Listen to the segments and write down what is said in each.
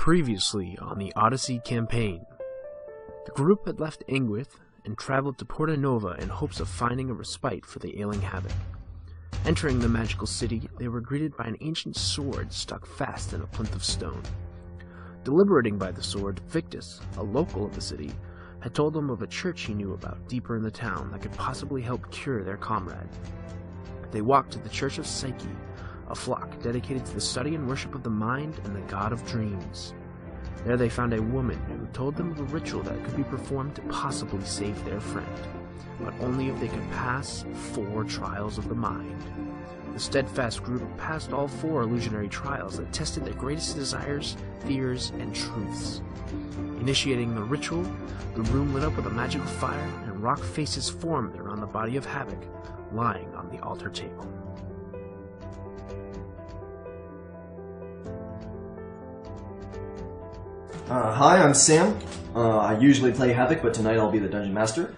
Previously on the Odyssey Campaign. The group had left Engwith and traveled to Porta Nova in hopes of finding a respite for the ailing Havoc. Entering the magical city, they were greeted by an ancient sword stuck fast in a plinth of stone. Deliberating by the sword, Victus, a local of the city, had told them of a church he knew about deeper in the town that could possibly help cure their comrade. They walked to the Church of Psyche, a flock dedicated to the study and worship of the mind and the god of dreams. There they found a woman who told them of a ritual that could be performed to possibly save their friend, but only if they could pass 4 trials of the mind. The steadfast group passed all 4 illusionary trials that tested their greatest desires, fears, and truths. Initiating the ritual, the room lit up with a magical fire, and rock faces formed around the body of Havoc, lying on the altar table. Hi, I'm Sam. I usually play Havoc, but tonight I'll be the Dungeon Master.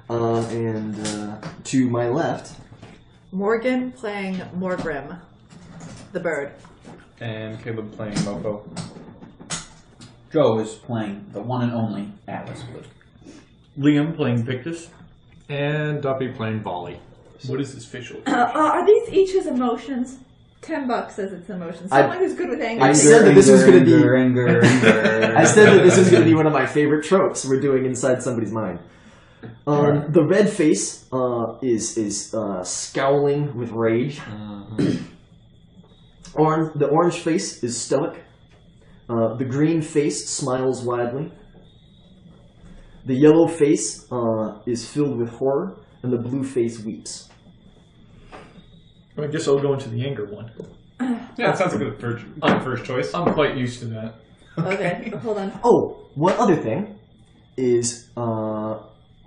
To my left... Morgan playing Morgrim, the bird. And Caleb playing Mofo. Joe is playing the one and only Atlas Blue. Liam playing Victus. And Duffy playing Volley. What is his facial? Are these each his emotions? $10 says it's emotions. Someone who's good with anger. I said that this was going to be... Anger. I said that this was going to be one of my favorite tropes we're doing inside somebody's mind. The red face is scowling with rage. The orange face is stoic. The green face smiles widely. The yellow face is filled with horror, and the blue face weeps. I guess I'll go into the anger one. Yeah, it sounds like a first choice. I'm quite used to that. Okay, hold on. Oh, one other thing is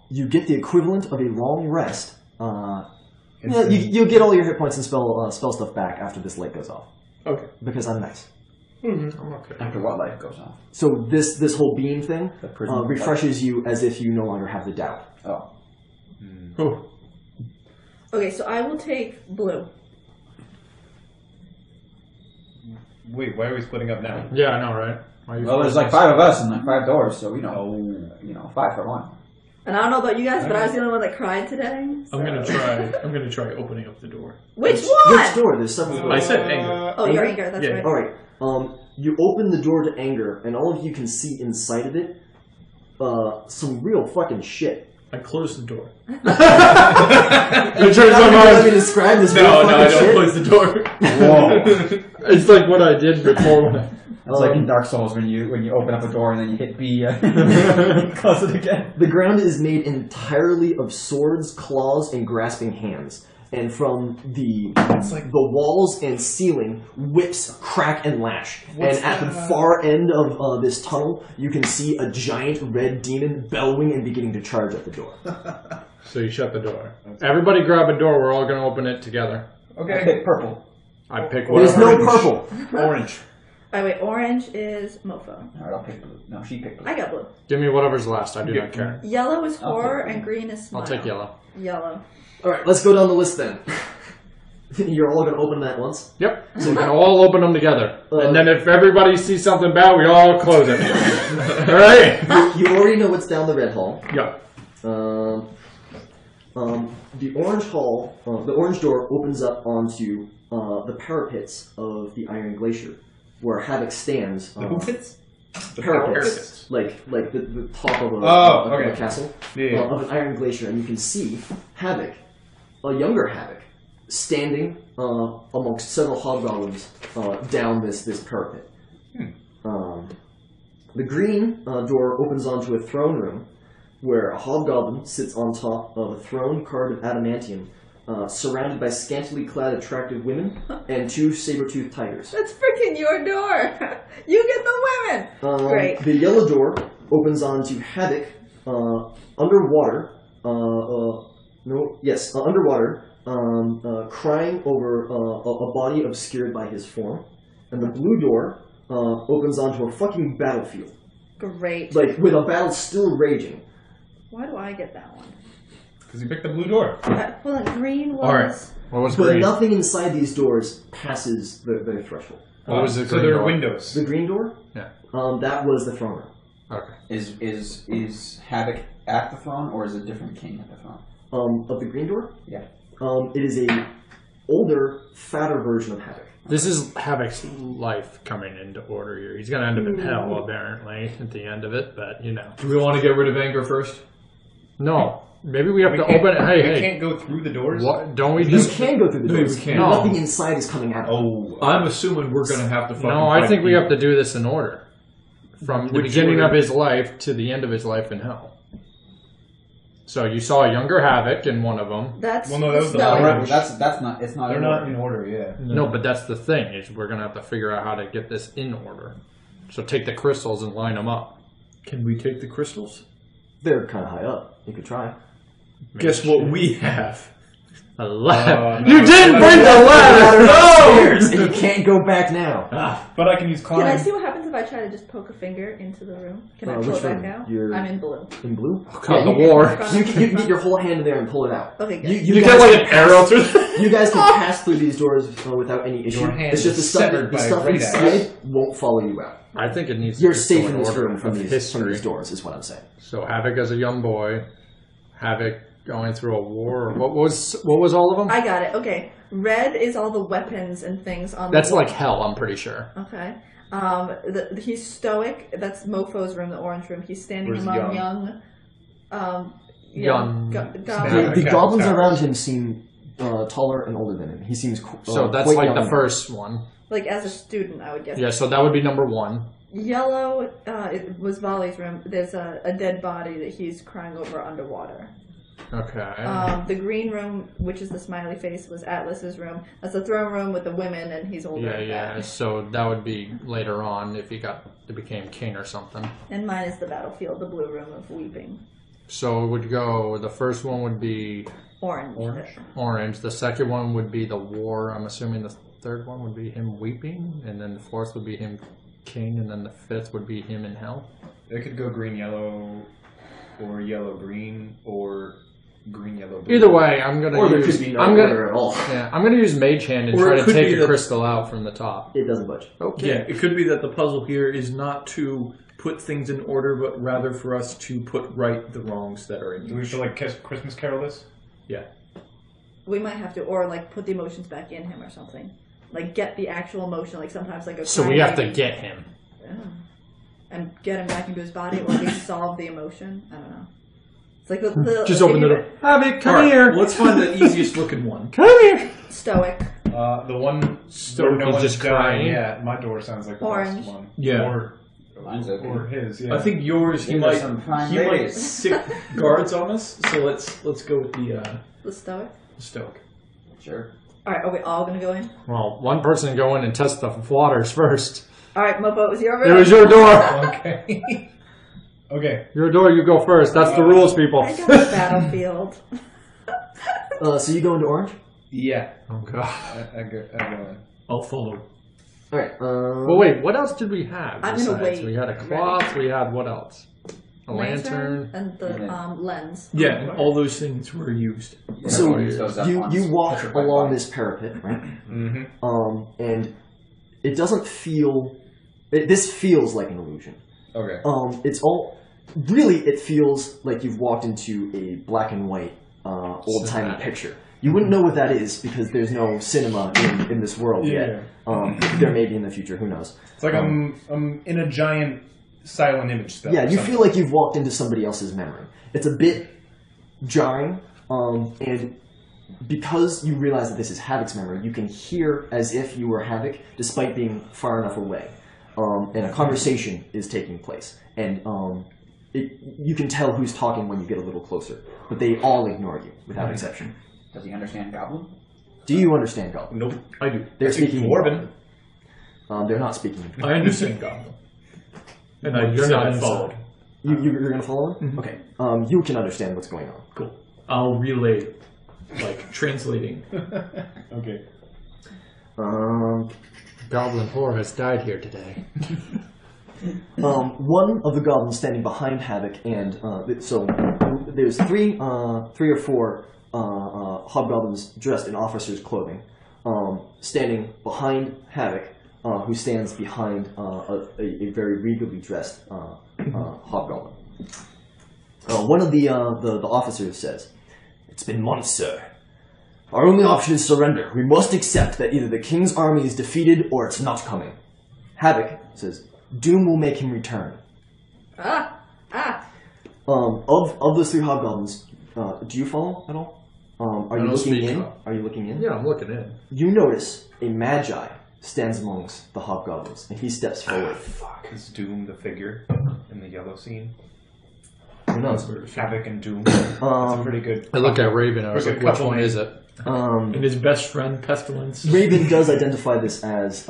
you get the equivalent of a long rest. You'll get all your hit points and spell stuff back after this light goes off. Okay. Because I'm nice. Mm-hmm. I'm okay. After what light goes off? So this whole beam thing refreshes you as if you no longer have the doubt. Oh. Oh. Okay, so I will take blue. Wait, why are we splitting up now? Yeah, I know, right? Well, there's like 5 of us and like 5 doors, so 5 for 1. And I don't know about you guys, but I was the only one that cried today. So. I'm gonna try opening up the door. Which one? Which door? There's several doors. I said anger. Oh, you're anger. That's right. All right. You open the door to anger, and all of you can see inside of it some real fucking shit. I closed the door. Let me describe this. No, I don't shit. close the door. Whoa. It's like what I did before when I... It's like in Dark Souls when you open up a door and then you hit B and close it again. The ground is made entirely of swords, claws, and grasping hands. And from the walls and ceiling, whips crack and lash. At the far end of this tunnel, you can see a giant red demon bellowing and beginning to charge at the door. So you shut the door. Everybody grab a door. We're all going to open it together. Okay. I pick purple. I pick There's no purple. Orange. Oh, wait, orange is Mofo. Alright, I'll pick blue. No, she picked blue. I got blue. Give me whatever's last. I do not care. Yellow is horror and green is smile. I'll take yellow. Yellow. Alright, let's go down the list then. You're all going to open that once? Yep. So we can all open them together. And then if everybody sees something bad, we all close it. Alright? You already know what's down the red hall. Yep. The orange door opens up onto the parapets of the Iron Glacier, where Havoc stands. The who pits? The parapets. Like the top of a castle of an Iron Glacier, and you can see Havoc, a younger Havoc, standing amongst several hobgoblins down this parapet. The green door opens onto a throne room, where a hobgoblin sits on top of a throne carved of adamantium, surrounded by scantily clad attractive women and 2 saber-toothed tigers. That's freaking your door. You get the women. Great. The yellow door opens onto Havoc underwater. Underwater, crying over a body obscured by his form. And the blue door opens onto a fucking battlefield. Great. Like, with a battle still raging. Why do I get that one? Because you picked the blue door. Hold on, green was... Alright. What was But green? nothing inside these doors passes their threshold. What was the so green there door? are windows. The green door? Yeah. That was the throne room. Okay. Is Havoc at the throne, or is a different king at the throne? Of the green door? Yeah. It is a older, fatter version of Havoc. This is Havoc's life coming into order here. He's going to end up in hell, apparently, at the end of it, but, you know. Do we want to get rid of anger first? No. Maybe we have to open it. Hey, We can't go through the doors? What? Don't we You just... can go through the No, doors. we can't. but No. Nothing inside is coming out. Oh. I'm assuming we're going to have to fucking No, I fight think we you. have to do this in order. From the Which beginning order? of his life to the end of his life in hell. So you saw a younger Havoc in one of them. That's Well, no, that was the stoic. orange. That's not. It's not. They're in not order. in order, yeah. No, but that's the thing, is we're going to have to figure out how to get this in order. So take the crystals and line them up. Can we take the crystals? They're kind of high up. You could try. Guess what we have? A ladder. no. You didn't bring the ladder! Upstairs, and you can't go back now. But I can use climb. Can I see what happens if I try to just poke a finger into the room? Can I pull which it back room? out? You're- I'm in blue. In blue? Cause the war. You can get your whole hand in there and pull it out. Okay, good. You guys get like can an arrow through You guys can pass through these doors without any issue. Your hand It's just the is stuff, severed the by a stuff great inside axe. won't follow you out. I think it needs You're to safe go in this order room from of these history. doors, is what I'm saying. So Havoc as a young boy, Havoc going through a war. What was all of them? I got it. Okay. Red is all the weapons and things on That's the wall. like hell, I'm pretty sure. Okay. He's stoic. That's Mofo's room, the orange room. He's standing Where's among young? Young. goblins. The Okay. goblins Towers. around him seem taller and older than him. He seems So that's quite like young. the first one. Like as a student, I would guess. Yeah, so that would be number one. Yellow it was Volley's room. There's a dead body that he's crying over underwater. Okay. The green room, which is the smiley face, was Atlas's room. That's the throne room with the women, and he's older. Yeah, than yeah. that. So that would be later on if he became king or something. And mine is the battlefield, the blue room of weeping. So it would go. The first one would be Orange. orange. The second one would be the war. I'm assuming the third one would be him weeping, and then the fourth would be him king, and then the fifth would be him in hell. It could go green, yellow, or yellow, green, or green, yellow, blue. Either way, I'm gonna Or there use. could be no I'm gonna. order at all. Yeah, I'm gonna use Mage Hand and Or try it to could take be a that- crystal out from the top. It doesn't budge. Okay. Yeah, it could be that the puzzle here is not to put things in order, but rather for us to put right the wrongs that are in Do we each. feel like Christmas Carol this? Yeah. We might have to, or like put the emotions back in him or something. Like get the actual emotion, like sometimes like a So we crying have to baby. get him. Yeah. And get him back into his body, or at least solve the emotion. I don't know. It's like the Just open the door. Havoc, come here. Let's find the easiest looking one. Come here. Stoic. The one Stoic where no is one's just dying. crying. Yeah, my door sounds like the Orange. best one. Yeah. Mine's okay. Or his, yeah. I think yours. He These are might. some prime He might babies. sick guards on us. So let's go with the The stoic. stoic. Sure. All right, are we all gonna go in? Well, one person go in and test the waters first. All right, Mofo, it was your It room. was your door. Okay. Okay. Your door, you go first. That's the rules, people. I got the battlefield. So you go into orange? Yeah. Oh, God. I go in. I'll follow. Alright, Well, wait, what else did we have? I'm gonna besides? wait. We had a cloth, we had what else? A lantern. and the lens. Yeah, and all those things were used. So Yeah, use those up you once. walk Petrified along body. this parapet, right? Mm-hmm. And it doesn't feel... this feels like an illusion. Okay. It's all... Really, it feels like you've walked into a black and white, old-timey Cinematic. picture. You wouldn't know what that is because there's no cinema in this world yet. There may be in the future, who knows. It's like I'm in a giant silent image spell. Yeah, or you something. feel like you've walked into somebody else's memory. It's a bit jarring, and because you realize that this is Havoc's memory, you can hear as if you were Havoc, despite being far enough away. And a conversation is taking place. And you can tell who's talking when you get a little closer. But they all ignore you, without exception. Does he understand Goblin? Do you understand Goblin? Nope, I do. They're I think speaking in Dwarven. Goblin. They're not speaking in I understand Goblin. And I You're said not I inside. followed. You're going to follow him? Okay. You can understand what's going on. Cool. I'll relay, like translating. Okay. Goblin whore has died here today. One of the goblins standing behind Havoc, and so there's three or four hobgoblins dressed in officers' clothing, standing behind Havoc, who stands behind a very regally dressed hobgoblin. One of the officers says, "It's been months, sir. Our only option is surrender. We must accept that either the king's army is defeated or it's not coming." Havoc says, "Doom will make him return." Of those three hobgoblins, do you follow at all? Are you looking in? Are you looking in? Yeah, I'm looking in. You notice a magi stands amongst the hobgoblins, and he steps forward. Fuck. Is Doom the figure in the yellow scene? Who knows? Havoc and Doom. That's a pretty good. I look at Raven and I was like, which one is it? And his best friend, Pestilence. Raven does identify this as...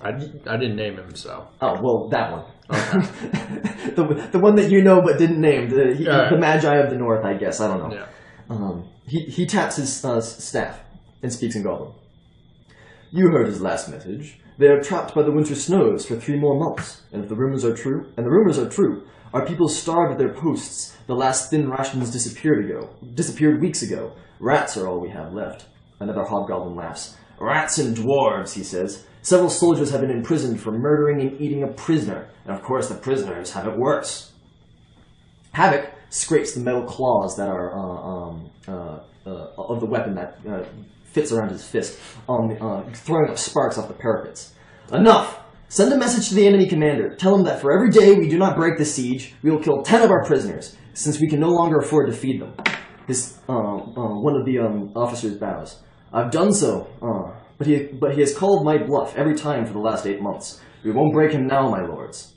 I didn't name him, so. Oh, well, that one. Okay. the one that you know but didn't name. The Right. Magi of the North, I guess. I don't know. Yeah. He taps his staff and speaks in Goblin. "You heard his last message. They are trapped by the winter snows for 3 more months. And if the rumors are true, our people starved at their posts. The last thin rations disappeared weeks ago. Rats are all we have left." Another hobgoblin laughs. "Rats and dwarves," he says. "Several soldiers have been imprisoned for murdering and eating a prisoner, and of course the prisoners have it worse." Havoc scrapes the metal claws that are of the weapon that fits around his fist, throwing up sparks off the parapets. "Enough! Send a message to the enemy commander. Tell him that for every day we do not break the siege, we will kill 10 of our prisoners, since we can no longer afford to feed them." One of the officers bows. "I've done so, but he has called my bluff every time for the last 8 months. We won't break him now, my lords."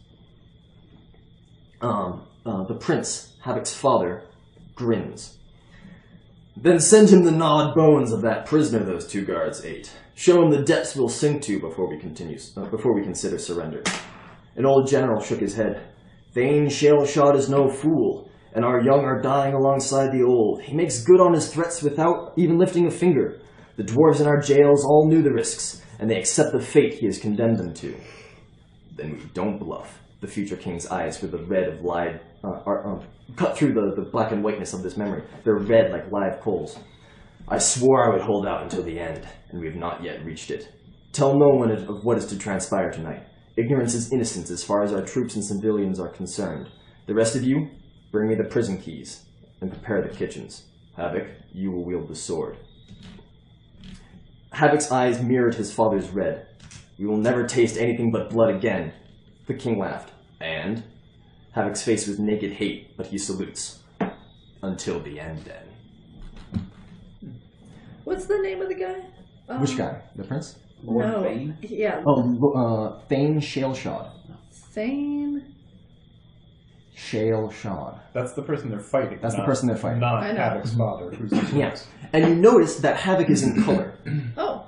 The prince, Havoc's father, grins. "Then send him the gnawed bones of that prisoner those 2 guards ate. Show him the depths we'll sink to before we consider surrender." An old general shook his head. "Thane Shaleshot is no fool, and our young are dying alongside the old. He makes good on his threats without even lifting a finger. The dwarves in our jails all knew the risks, and they accept the fate he has condemned them to." "Then we don't bluff." The future king's eyes with the red of live cut through the black and whiteness of this memory. They're red like live coals. "I swore I would hold out until the end, and we have not yet reached it. Tell no one of what is to transpire tonight. Ignorance is innocence as far as our troops and civilians are concerned. The rest of you, bring me the prison keys, and prepare the kitchens. Havoc, you will wield the sword." Havoc's eyes mirrored his father's red. "We will never taste anything but blood again." The king laughed. "And?" Havoc's face was naked hate, but he salutes. "Until the end, then." What's the name of the guy? Which guy? The prince? Lord No. Vane? Yeah. Oh, Thane Shaleshot. Thane. Shaleshot. That's the person they're fighting. That's the person they're fighting. Not I know. Havoc's father, who's the Yes. And you notice that Havoc is in color. Oh.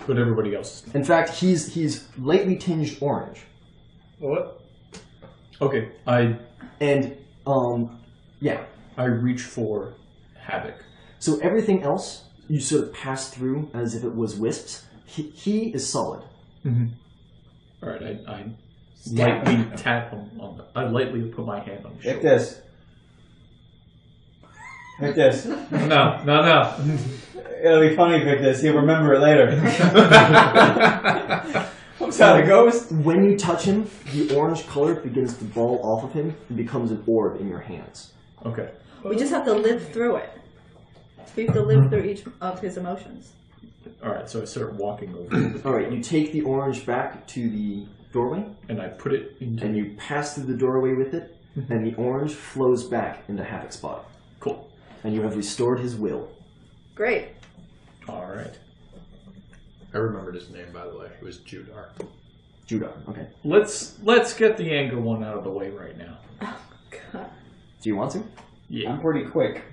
But everybody else is. In fact, he's lightly tinged orange. What? Okay, I reach for Havoc. So everything else you sort of pass through as if it was wisps. He is solid. All right, I lightly tap him on the. I lightly put my hand on his Like shoulder. this. Like this. No. It'll be funny if this. He'll remember it later. That's how it goes. When you touch him, the orange color begins to ball off of him and becomes an orb in your hands. Okay. We just have to live through it. We have to live through each of his emotions. All right, so I start walking over, All right, you take the orange back to the doorway, and I put it into. and you pass through the doorway with it, and the orange flows back into Havoc's body. Cool. And you have restored his will. Great. All right. I remembered his name, by the way. It was Judar. Judah, okay. Let's get the anger one out of the way right now. Oh, God. Do you want to? Yeah. I'm pretty quick.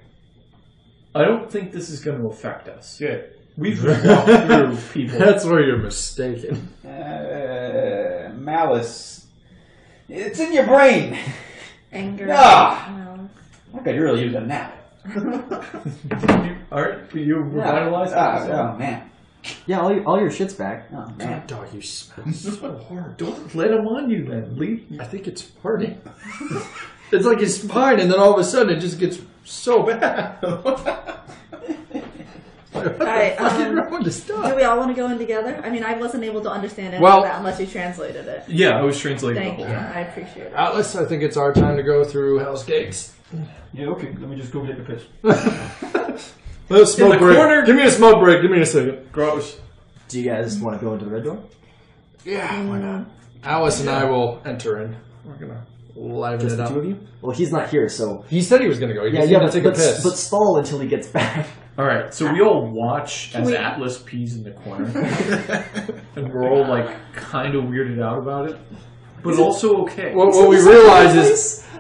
I don't think this is going to affect us. Yeah. We've walked through people. That's where you're mistaken. Malice. It's in your brain. Anger. Ah! No. I could really use a nap. All right, you revitalize that. Oh, man. Yeah, all your shit's back. Oh, man. God, dog, you smell so hard. Don't let him on you then. Leave. I think it's farting. It's like it's fine, and then all of a sudden it just gits so bad. Alright, do we all want to go in together? I mean, I wasn't able to understand any of that unless you translated it. Yeah, I was translating Thank the you. whole I appreciate it. Atlas, I think it's our time to go through Hell's Gates. Yeah, okay. Let me just go take a piss. Smoke break. Corner. Give me a smoke break. Give me a second. Gross. Do you guys want to go into the red door? Yeah, why not? Alice and I will enter in. We're gonna liven Just it the up. two of you? Well, he's not here, so... He said he was gonna go. He Yeah, just yeah, had to take a piss. but stall until he gets back. Alright, so we all watch as Atlas pees in the corner. And we're all like kind of weirded out about it. But also okay. What we realize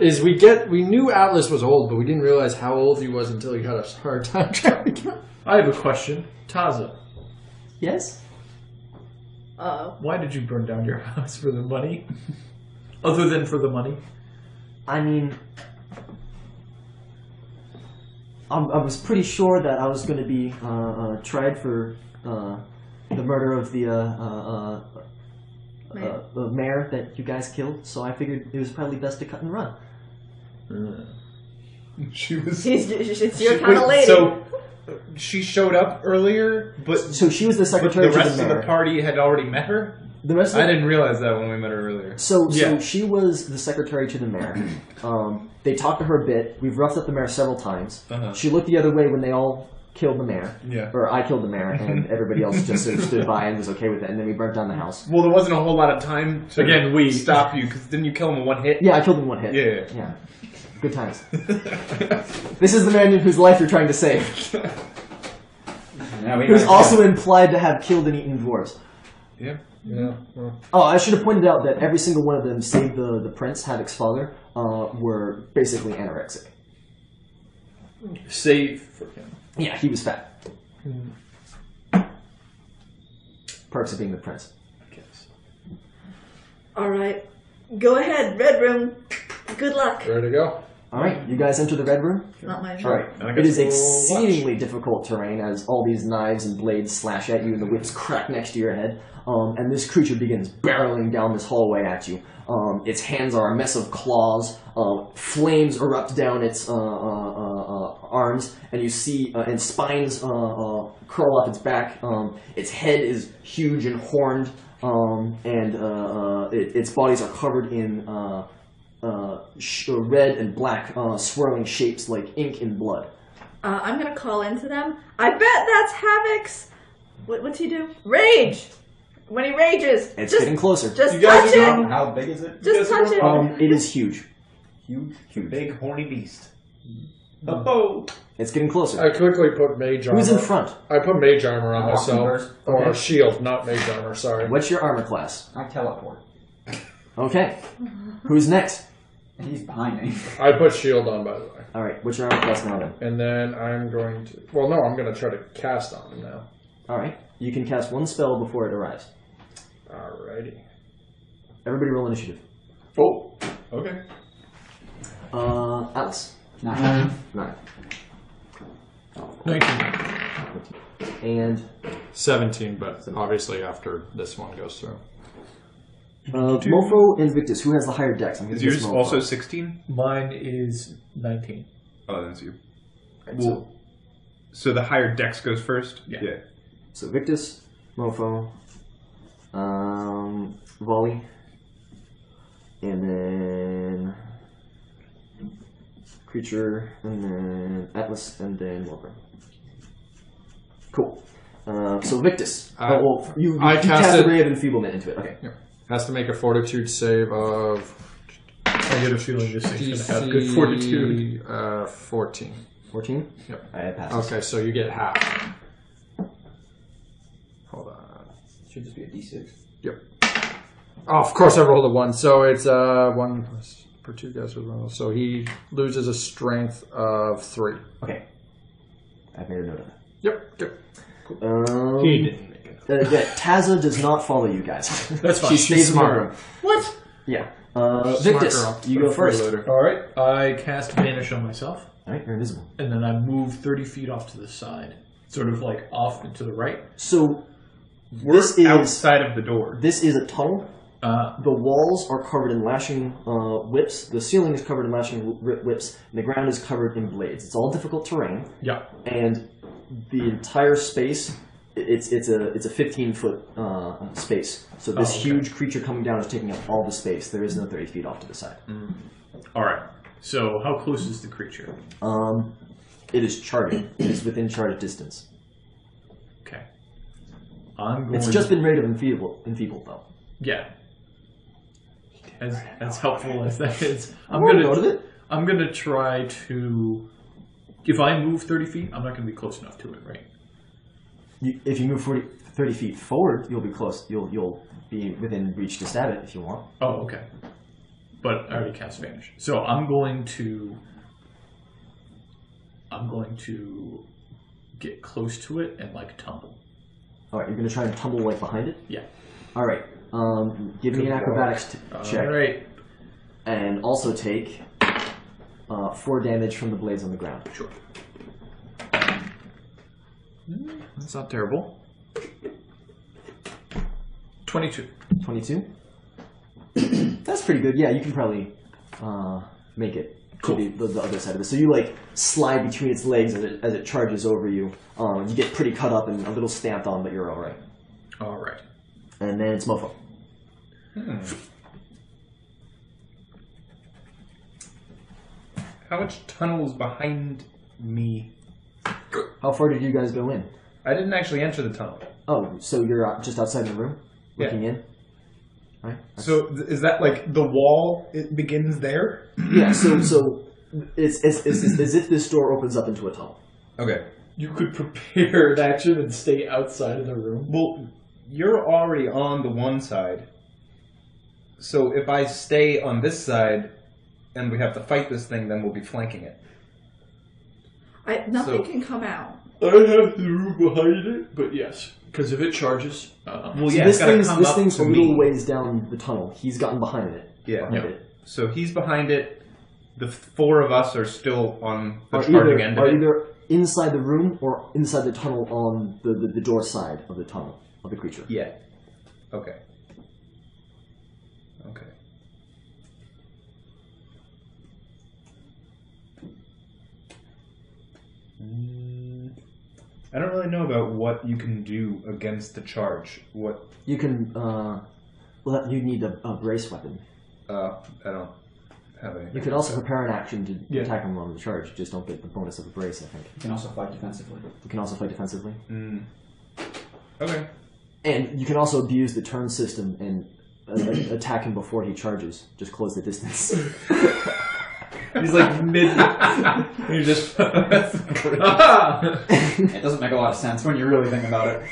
is we knew Atlas was old, but we didn't realize how old he was until he had a hard time trying to. I have a question. Taza, Yes? why did you burn down your house? For the money? Other than for the money? I mean... I was pretty sure that I was going to be tried for the murder of the mayor that you guys killed, so I figured it was probably best to cut and run. She was. It's your kind of lady. So she showed up earlier, but So she was the but secretary the to rest the of mayor. the party had already met her. The rest of I didn't realize that when we met her earlier. So Yeah. she was the secretary to the mayor. They talked to her a bit. We've roughed up the mayor several times. Uh-huh. She looked the other way when they all killed the mayor. Yeah. Or I killed the mayor, and everybody else just sort of stood by and was okay with it. And then we burnt down the house. Well, there wasn't a whole lot of time to Again, we- stop you because didn't you kill him in one hit? Yeah, I killed him in one hit. Yeah. Good times. This is the man whose life you're trying to save. Yeah, we Who's got- also implied to have killed and eaten dwarves. Yeah. Yeah. Well, Oh, I should have pointed out that every single one of them, save the prince, Havoc's father, were basically anorexic. Save for him. Yeah, he was fat. Perks of being the prince. I guess. Alright. Go ahead, red room. Good luck. ready to go? Alright, you guys enter the red room? Not my Alright. And I It guess is we'll exceedingly difficult terrain as all these knives and blades slash at you and the whips crack next to your head. And this creature begins barreling down this hallway at you. Its hands are a mess of claws. Flames erupt down its arms, and you see and spines curl up its back. Its head is huge and horned, and its bodies are covered in red and black swirling shapes like ink and blood. I'm gonna call into them. I bet that's Havoc's. What's he do? Rage! When he rages! It's just, getting closer. Just You guys touch are it! How big is it? Just touch it! It is huge. Huge. Huge. Big horny beast. Oh. It's getting closer. I quickly put mage armor. Who's in front? I put mage armor on Walking myself. first. Or Okay. shield, not mage armor, sorry. What's your armor class? I teleport. Okay. Who's next? He's behind me. I put shield on, by the way. Alright, what's your armor class now then? And then I'm going to... Well, no, I'm going to try to cast on him now. Alright. You can cast one spell before it arrives. Alrighty. Everybody roll initiative. Oh, okay. Alice. 9. 9. 19. And 17, but obviously after this one goes through. Mofo and Victus, who has the higher dex? I'm gonna Is guess yours Mofo. also 16? Mine is 19. Oh, that's you. Right, Well, so the higher dex goes first? Yeah. so Victus, Mofo, Volley, and then Creature, and then Atlas, and then Wilbur. Cool. So Victus. You I cast casted- a ray of enfeeblement into it. Okay. Has to make a fortitude save of... I get a feeling this thing's going to have good fortitude. 14. 14? Yep. I passed. Okay, so you get half. Hold on. Should just be a D6. Yep. Oh, of course I rolled a 1. So it's 1 per 2 guys with rolls. So he loses a strength of 3. Okay. I've made a note of that. Yep. Good. He didn't make it. Yeah, Taza does not follow you guys. That's fine. She She's stays in the smart. room. What? Yeah. Victus, girl. you go first. Alright, I cast Vanish on myself, Alright, you're invisible. and then I move 30 feet off to the side. Sort of like off and to the right. So, We're this is outside of the door. this is a tunnel The walls are covered in lashing whips. The ceiling is covered in lashing whips. And the ground is covered in blades. It's all difficult terrain. Yeah. And the entire space, it's a 15-foot space. So this huge creature coming down is taking up all the space. There is no 30 feet off to the side. All right. So how close is the creature? It is charging. It is within charge distance. Okay. I'm going. It's just been rated enfeebled though. Yeah. As helpful as that is, I'm gonna try to. If I move 30 feet, I'm not gonna be close enough to it, right? If you move 30 feet forward, you'll be close. You'll be within reach to stab it if you want. Oh, okay. But I already cast Vanish, so I'm going to get close to it and like tumble. All right, you're gonna try and tumble like behind it. Yeah. All right. Give me an acrobatics check. All right. And also take 4 damage from the blades on the ground. Sure. That's not terrible. 22. 22? That's pretty good. Yeah, you can probably make it to the other side of it. So you like slide between its legs as it charges over you. You get pretty cut up and a little stamped on, but you're all right. All right. And then it's Mofo. How much tunnel is behind me? How far did you guys go in? I didn't actually enter the tunnel. Oh, so you're just outside the room, looking in? Right. So is that like the wall? It begins there. Yeah. So it's as if this door opens up into a tunnel. Okay. You could prepare an action and stay outside of the room. Well, you're already on the one side. So if I stay on this side and we have to fight this thing, then we'll be flanking it. Nothing can come out. I have the room behind it, but yes, because if it charges, well, So yeah, this it's gotta come thing's up a to little me. ways down the tunnel. He's gotten behind it. Yeah. Behind it. So he's behind it. The 4 of us are still on the Are charging end of it. either inside the room or inside the tunnel on the door side of the tunnel of the creature. Yeah. Okay. Okay. I don't really know about what you can do against the charge. What? You can. Well, you need a brace weapon. I don't have anything. You could also prepare an action to attack him on the charge. Just don't get the bonus of a brace. I think. You can also fight defensively. You can also fight defensively. Okay. And you can also abuse the turn system and attack him before he charges. Just close the distance. He's like mid. You just. It doesn't make a lot of sense when you really think about it.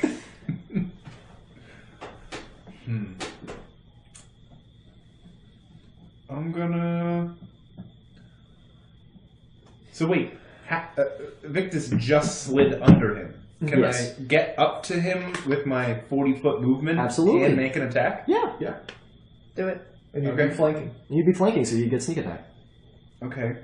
I'm gonna. So wait, Victus just slid under him. Can Yes. I get up to him with my 40-foot movement? Absolutely. And make an attack? Yeah. do it, and you'd Okay. be flanking. You'd be flanking, so you get sneak attack. Okay.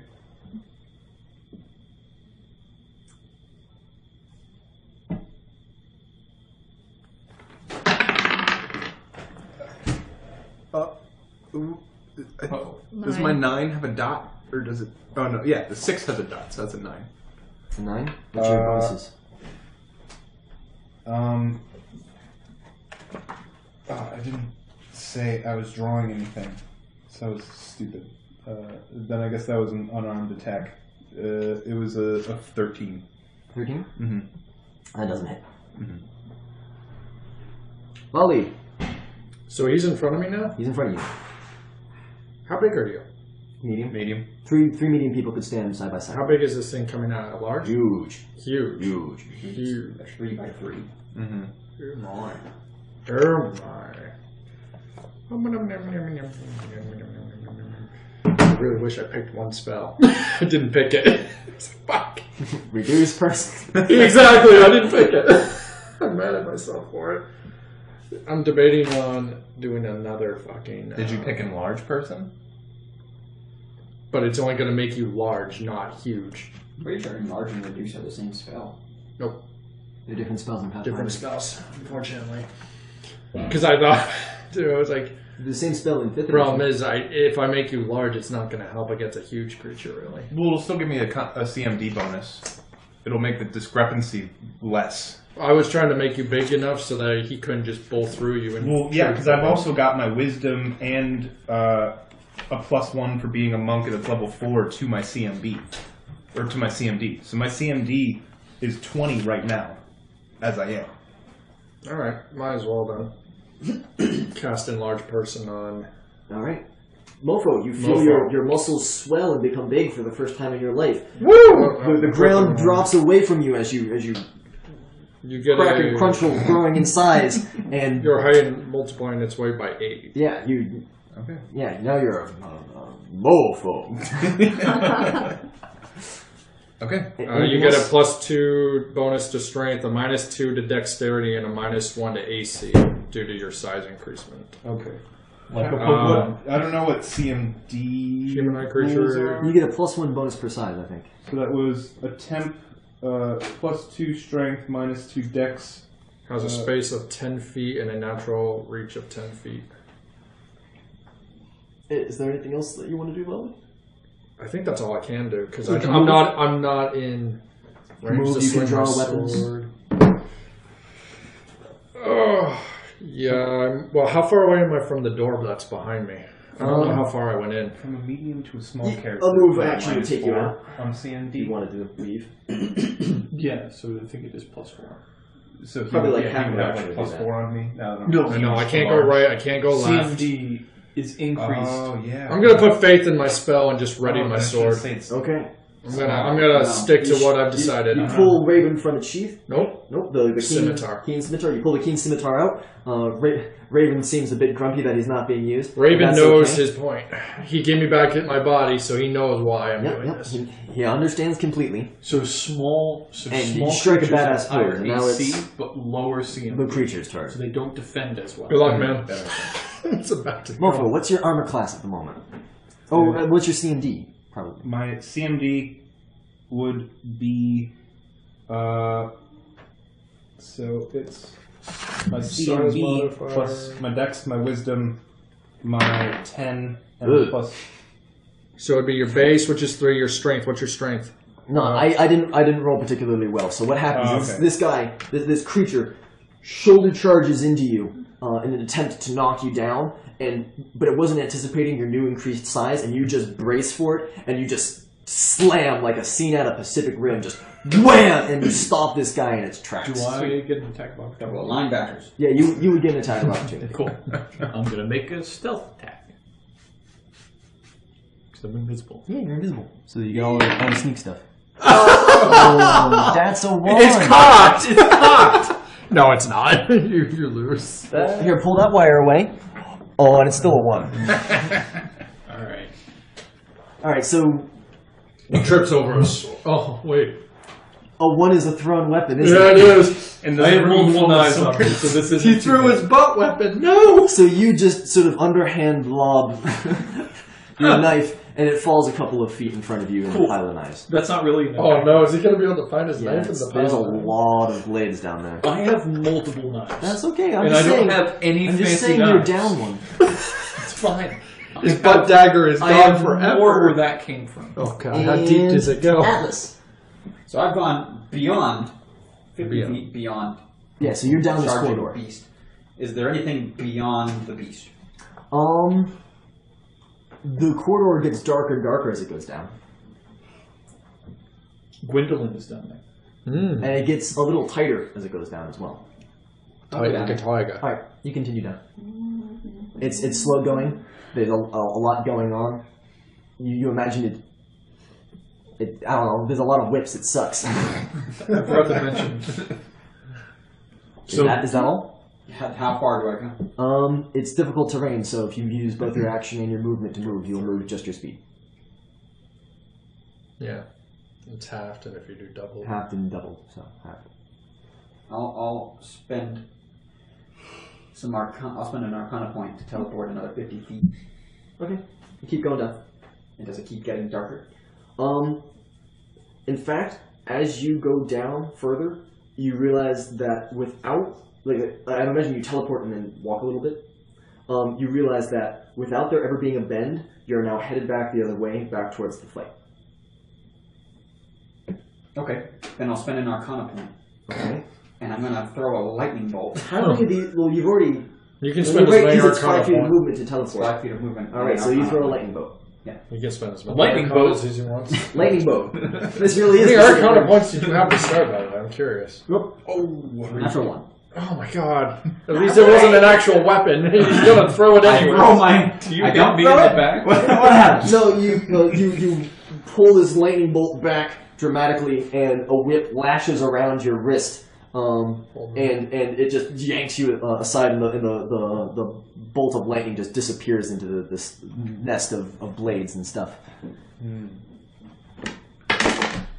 Does my 9 have a dot? Or does it... Oh, no. Yeah, the 6 has a dot, so that's a 9. It's a 9. What's your bonuses? I didn't say I was drawing anything. So that was stupid. Then I guess that was an unarmed attack. It was a 13. 13? Mm-hmm. That doesn't hit. Lolly, So he's in front of me now? he's in front of you. How big are you? Medium. Medium. Three medium people could stand side by side. How big is this thing coming out? Large? Huge. Huge. Huge. Huge. 3 by 3. Mm-hmm. Oh my. Oh my. I really wish I picked one spell. I didn't pick it. Fuck. Reduce person. Exactly, I didn't pick it. I'm mad at myself for it. I'm debating on doing another fucking... Did you pick a large person? But it's only going to make you large, not huge. Pretty sure enlarge and reduce are the same spell. Nope. They're different spells in Pathfinder. Different spells, unfortunately. Because I thought... Dude, I was like, The same spell in 5th edition. problem is, if I make you large, it's not going to help against a huge creature, really. Well, it'll still give me a CMD bonus. It'll make the discrepancy less. I was trying to make you big enough so that he couldn't just bolt through you. And Well, yeah, because I've also got my wisdom and a +1 for being a monk at level 4 to my CMB. Or to my CMD. So my CMD is 20 right now, as I am. Alright, might as well then. Cast enlarge person on... All right. Mofo, you feel your muscles swell and become big for the first time in your life. Woo! The ground drops away from you as you You get crack and crunch growing in size, and your height multiplying its way by 8. yeah, you. Okay. Yeah, now you're a mofo. Okay. You get a +2 bonus to strength, a -2 to dexterity, and a -1 to AC due to your size increasement. Okay. I don't know what CMD Humanoid rules creature. are. You get a +1 bonus per size, I think. So that was a temp, +2 strength, -2 dex. Has a space of 10 feet and a natural reach of 10 feet. Is there anything else that you want to do, Bob? I think that's all I can do because You can I'm move. not in range Move, to you can swing draw my weapons. sword. Oh, yeah. Well, how far away am I from the door that's behind me? I don't know how far I went in. From a medium to a small character. A move action would take you -4 out. on If CMD. you wanted to leave. Yeah, so I think it is +4. So he Probably would, like yeah, half he of would that actually when you do +4 on me. Now that I'm No, I know I can't go right. I can't go left. CMD is increased. Oh yeah. I'm gonna put faith in my spell and just ready my sword. Okay. I'm gonna stick to what I've decided. You pull Raven from its sheath. Nope. Nope, the keen Scimitar. Keen scimitar. You pull the keen scimitar out. Raven seems a bit grumpy that he's not being used. Raven That's knows okay. his point. He gave me back my body, so he knows why I'm doing Yep. this. He understands completely. So small And small you strike a creatures badass have higher pose, and now AC, it's but lower CMD. the creature's turn. So they don't defend as well. Good luck, man. It's about to Mofo, go. what's your armor class at the moment? Oh, what's your CMD? Probably. My CMD would be, so it's my CMD modifier. plus my dex, my wisdom, my 10, and Ugh. plus. So it'd be your base, which is 3. Your strength. What's your strength? No, I didn't roll particularly well. So what happens is okay. this guy, this creature, shoulder charges into you in an attempt to knock you down, but it wasn't anticipating your new increased size, and you just brace for it, and you just slam like a scene out of Pacific Rim, just wham, and you stop this guy in its tracks. Do I get an attack of opportunity? Well, linebackers. Yeah, you would get an attack of opportunity. Cool. I'm gonna make a stealth attack. Because I'm invisible. Yeah, you're invisible, so you get all the sneak stuff. Oh, that's a 1. It's cocked. It's cocked. No, it's not. you lose. Here, pull that wire away. Oh, and it's still a 1. Alright. All right, so Trips over us. Oh wait. a 1 is a thrown weapon, isn't Yeah, it? it is. And I have multiple knives on on me, so this is. He threw his butt weapon. No. So you just sort of underhand lob your knife, and it falls a couple of feet in front of you in the pile of knives. That's not really an Oh attack. no! Is he gonna be able to find his Yeah, knife in the there's a pile? lot of blades down there. I have multiple knives. That's okay. I'm and just I saying. don't have any I'm fancy just saying knives. you're down one. It's fine. His butt dagger is I gone have forever. more where that came from. Oh god! How deep does it go? Atlas. So I've gone beyond 50 Beyond. feet beyond Yeah, so you're down this charging corridor. beast. Is there anything beyond the beast? The corridor gets darker and darker as it goes down, Gwendolyn is down there. and it gets a little tighter as it goes down as well. Tiger, tiger. All right, you continue down. It's slow going. There's a lot going on. You imagine it. I don't know. There's a lot of whips. It sucks. I forgot to mention. Is that all? How far do I go? It's difficult terrain, so if you use both your action and your movement to move, you'll move just your speed. Yeah, it's halved, and if you do double, Halved and doubled, so halved. I'll spend some I'll spend an Arcana point to teleport another 50 feet. Okay. You keep going down. And does it keep getting darker? In fact, as you go down further, you realize that without, like, I imagine you teleport and then walk a little bit. you realize that without there ever being a bend, you're now headed back the other way, back towards the fight. Okay, then I'll spend an Arcana point. Okay. And I'm gonna throw a lightning bolt. How many of these? Well, you've already. You can spend as many it's Arcana 5 feet of points. movement to teleport. 5 feet of movement. All right, so you throw a lightning bolt. You can spend as many Lightning Arcana bolt. as you want. Lightning bolt. This really How is. many Arcana points did you have to start, by the way? I'm curious. Natural 1. Oh my god. At least it wasn't an actual weapon. He's gonna throw it anyway. Do you hit me in the back? What happened? No, you pull this lightning bolt back dramatically, and a whip lashes around your wrist, and it just yanks you aside, and the bolt of lightning just disappears into this nest of blades and stuff.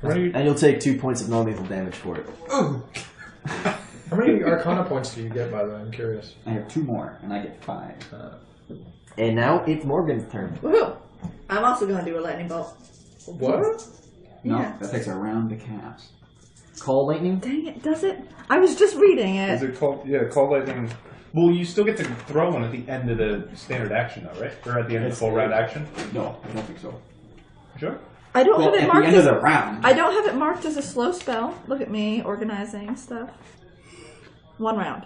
And you'll take 2 points of non-lethal damage for it. How many Arcana points do you get, by the way? I'm curious. I have 2 more, and I get 5. And now it's Morgan's turn. Woohoo! I'm also going to do a lightning bolt. What? No, Yeah. that takes a round to cast. Call lightning? Dang it, does it? I was just reading Is it. it called? Yeah, call lightning. Well, you still get to throw one at the end of the standard action, though, right? Or at the end of the full round action. No, I don't think so. Sure. I don't Well, have it at the marked end as of the round. I don't have it marked as a slow spell. Look at me organizing stuff. 1 round.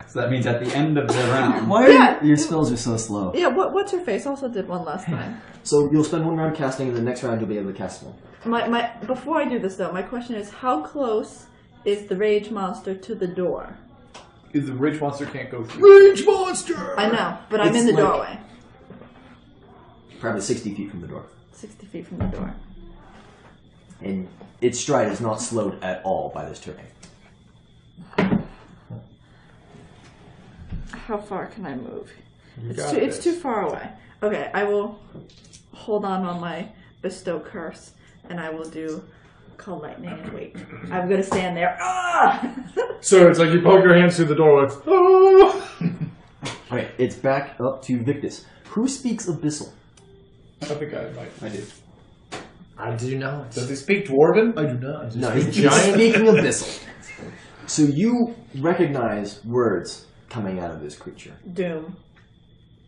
So that means at the end of the round. Why are your spells are so slow? Yeah, what's her face also did one last time. So you'll spend 1 round casting, and the next round you'll be able to cast one. My before I do this though, my question is how close is the rage monster to the door? Is the rage monster can't go through? Rage monster! I know, but I'm It's in the like- doorway. Probably 60 feet from the door. 60 feet from the door. And its stride is not slowed at all by this terrain. How far can I move? You It's got too, it's this. too far away. Okay, I will hold on my bestow curse, and I will do call lightning and wait. I'm gonna stand there. Ah! So it's like you poke your hands through the door. Like, oh! Okay, it's back up to Victus. Who speaks Abyssal? I think I might. I do. I do not. Does he speak Dwarven? I do not. No, he's speaking Abyssal. So you recognize words coming out of this creature. Doom.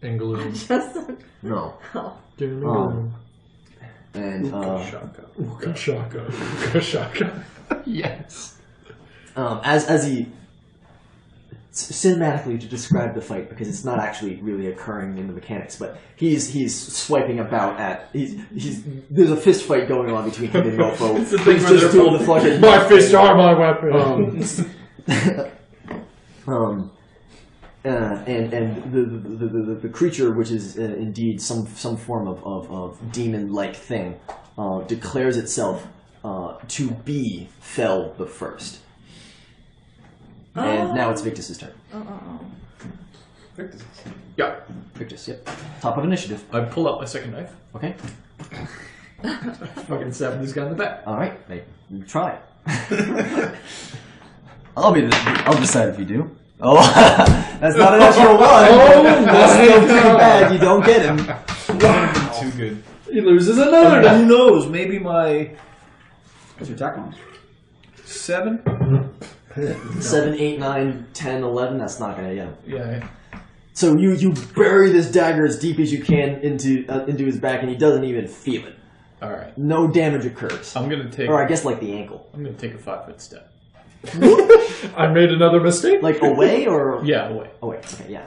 And gloom. Just No. oh. Doom and Um, gloom. And Shaka. Ooka shaka. Ooka shaka. Yes. as he cinematically to describe the fight, because it's not actually really occurring in the mechanics, but he's swiping about at he's there's a fist fight going on between him and Mofo. It's the thing He's where just they're doing the fucking My fists are my weapon. And the creature, which is indeed some form of demon-like thing, declares itself to be Fel the First. And now it's Victus's turn. Yeah. Victus, yep. Top of initiative. I pull out my second knife. Okay. Fucking stab this guy in the back. All right. Try. I'll decide if you do. Oh, that's not an extra 1. That's still pretty bad. You don't get him. Too good. He loses another. Who knows? Maybe my What's your attack bonus? 7. 7, 8, 9, 10, 11. That's not gonna get him. Yeah. So you bury this dagger as deep as you can into his back, and he doesn't even feel it. All right. No damage occurs. I'm gonna take. Or I guess like the ankle. I'm gonna take a 5-foot step. I made another mistake. Like away or Yeah, away. away. Okay, yeah.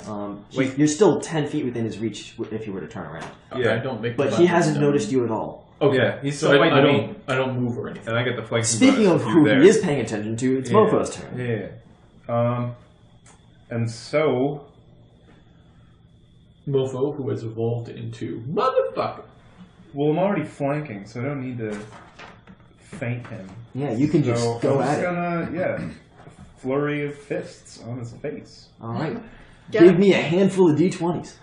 You're still 10 feet within his reach if you were to turn around. Okay, Yeah. I don't make. But the he 5-foot hasn't step. noticed you at all. Okay. Yeah, he's So still I fighting me. don't move or anything. And I get the flanking Speaking bonus of if who you're he there. is paying attention to, it's Yeah. Mofo's turn. Yeah. And so Mofo, who has evolved into motherfucker. well, I'm already flanking, so I don't need to feint him. Yeah, you can just So go I'm at just it. gonna flurry of fists on his face. All right. Yeah. Give me a handful of d20s.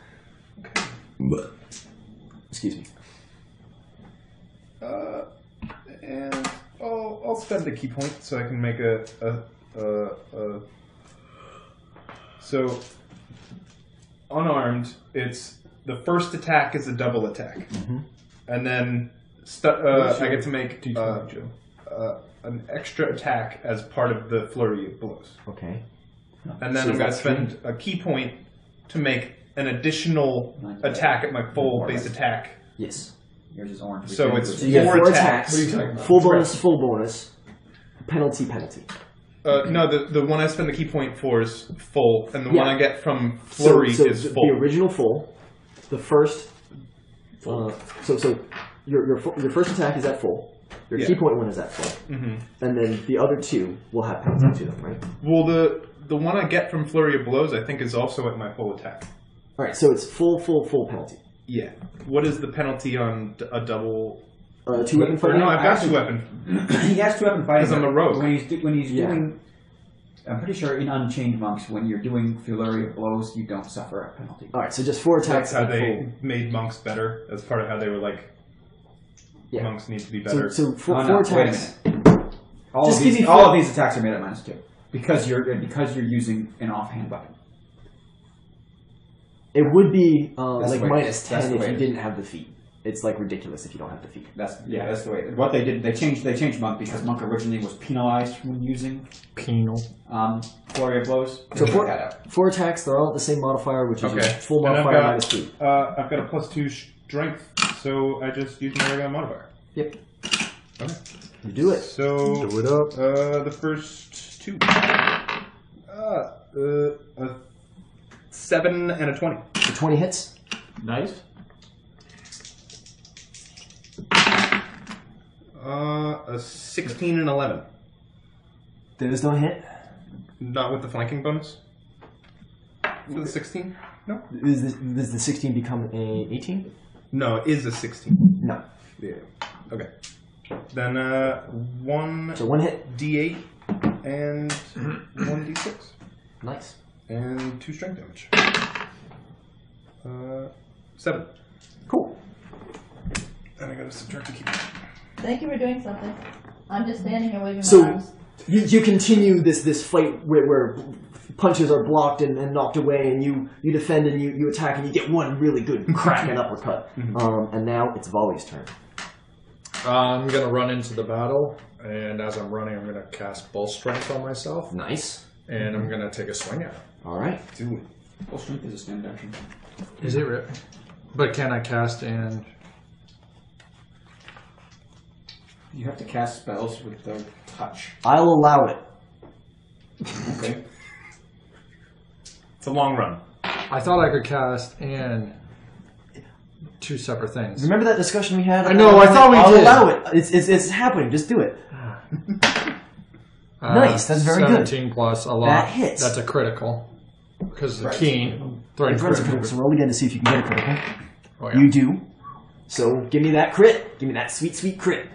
Excuse me. And I'll spend a key point so I can make so unarmed. It's the first attack is a double attack, and then I get to make D20, Joe. an extra attack as part of the flurry of blows. Okay. and then So I'm going to that's spend a key point to make an additional attack at my full base attack. Yes. Yours is orange. So it's So you get 4 attacks. What are you talking about? Full bonus. Penalty. No, the one I spend the key point for is full, and the Yeah. one I get from Flurry so is full. The original full. The first. So your first attack is at full. Your Yeah. key point one is at full. Mm-hmm. And then the other 2 will have penalty to them, right? Well, the one I get from Flurry of Blows, I think, is also at my full attack. All right, so it's full penalty. Yeah. What is the penalty on a double? 2 weapon Or fighting. no, I've got 2 weapon. He has 2 weapon fighting. Because I'm a rogue. When he's Yeah. doing, I'm pretty sure in Unchained Monks, when you're doing Flurry of Blows, you don't suffer a penalty. All right, so just 4 attacks. That's how at they full. made monks better. As part of how they were like, Yeah. monks need to be So, better. so four, Oh, no, four wait a attacks. minute. All Just of give these, me all four- of these attacks are made at -2 because you're using an offhand weapon. It would be That's like the way- -10 that's the if way you it didn't have the feat. It's like ridiculous if you don't have the feat. That's the way. What they did, they changed monk because monk originally was penalized when using Penal. Flurry of Blows. So They four, took that out. 4 attacks, they're all at the same modifier, which is Okay. your full And I've modifier got- -2. I've got a +2 strength, so I just use my regular modifier. Yep. Okay. You do it. So Do it up. the first 2. A 7 and a 20. The 20 hits. Nice. A 16 and 11. Those don't hit. Not with the flanking bonus. For the 16? No. Does the 16 become a 18? No, it is a 16. No. Yeah. Okay. Then 1 So 1 hit. D8 and 1 D6 Nice. and 2 strength damage. 7. Cool. And I gotta subtract a key point. Thank you for doing something. I'm just standing here waving So- my arms. You continue this fight where punches are blocked and knocked away, and you defend and you attack, and you get one really good crack and uppercut. And now it's Volley's turn. I'm going to run into the battle, and as I'm running, I'm going to cast Bull Strength on myself, Nice. and I'm going to take a swing at it. All right. Do it. Full strength is a standard action. Is it rip? But can I cast and... You have to cast spells with the touch. I'll allow it. Okay. It's a long run. I thought I could cast and... 2 separate things. Remember that discussion we had? I know, I thought we I'll did. allow it. It's happening. Just do it. Nice, that's very good. 17 plus a lot. That hits. That's a critical. Because the Right. keen. Throwing It throws a critical. critical, so roll again to see if you can get a critical. Oh, yeah. You do. So give me that crit. Give me that sweet, sweet crit.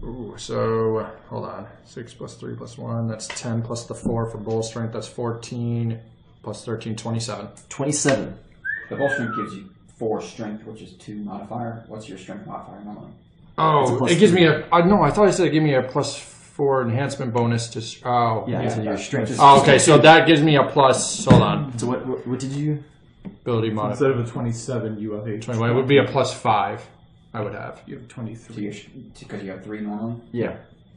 Ooh, so, hold on. 6 plus 3 plus 1. That's 10 plus the 4 for Bull Strength. That's 14 plus 13, 27. 27. The full strength gives you 4 strength, which is 2 modifier. What's your strength modifier normally? Oh, plus it gives 3. me a... no, I thought it said it gave me a plus 4 enhancement bonus to... Oh. Yeah, so your strength. Oh, okay, so that gives me a plus... Hold on. So what did you? Ability modifier. Instead of a 27, you have a 21. It would be a plus 5, I would have. You have So 23. you're, because you have 3 normally. Yeah.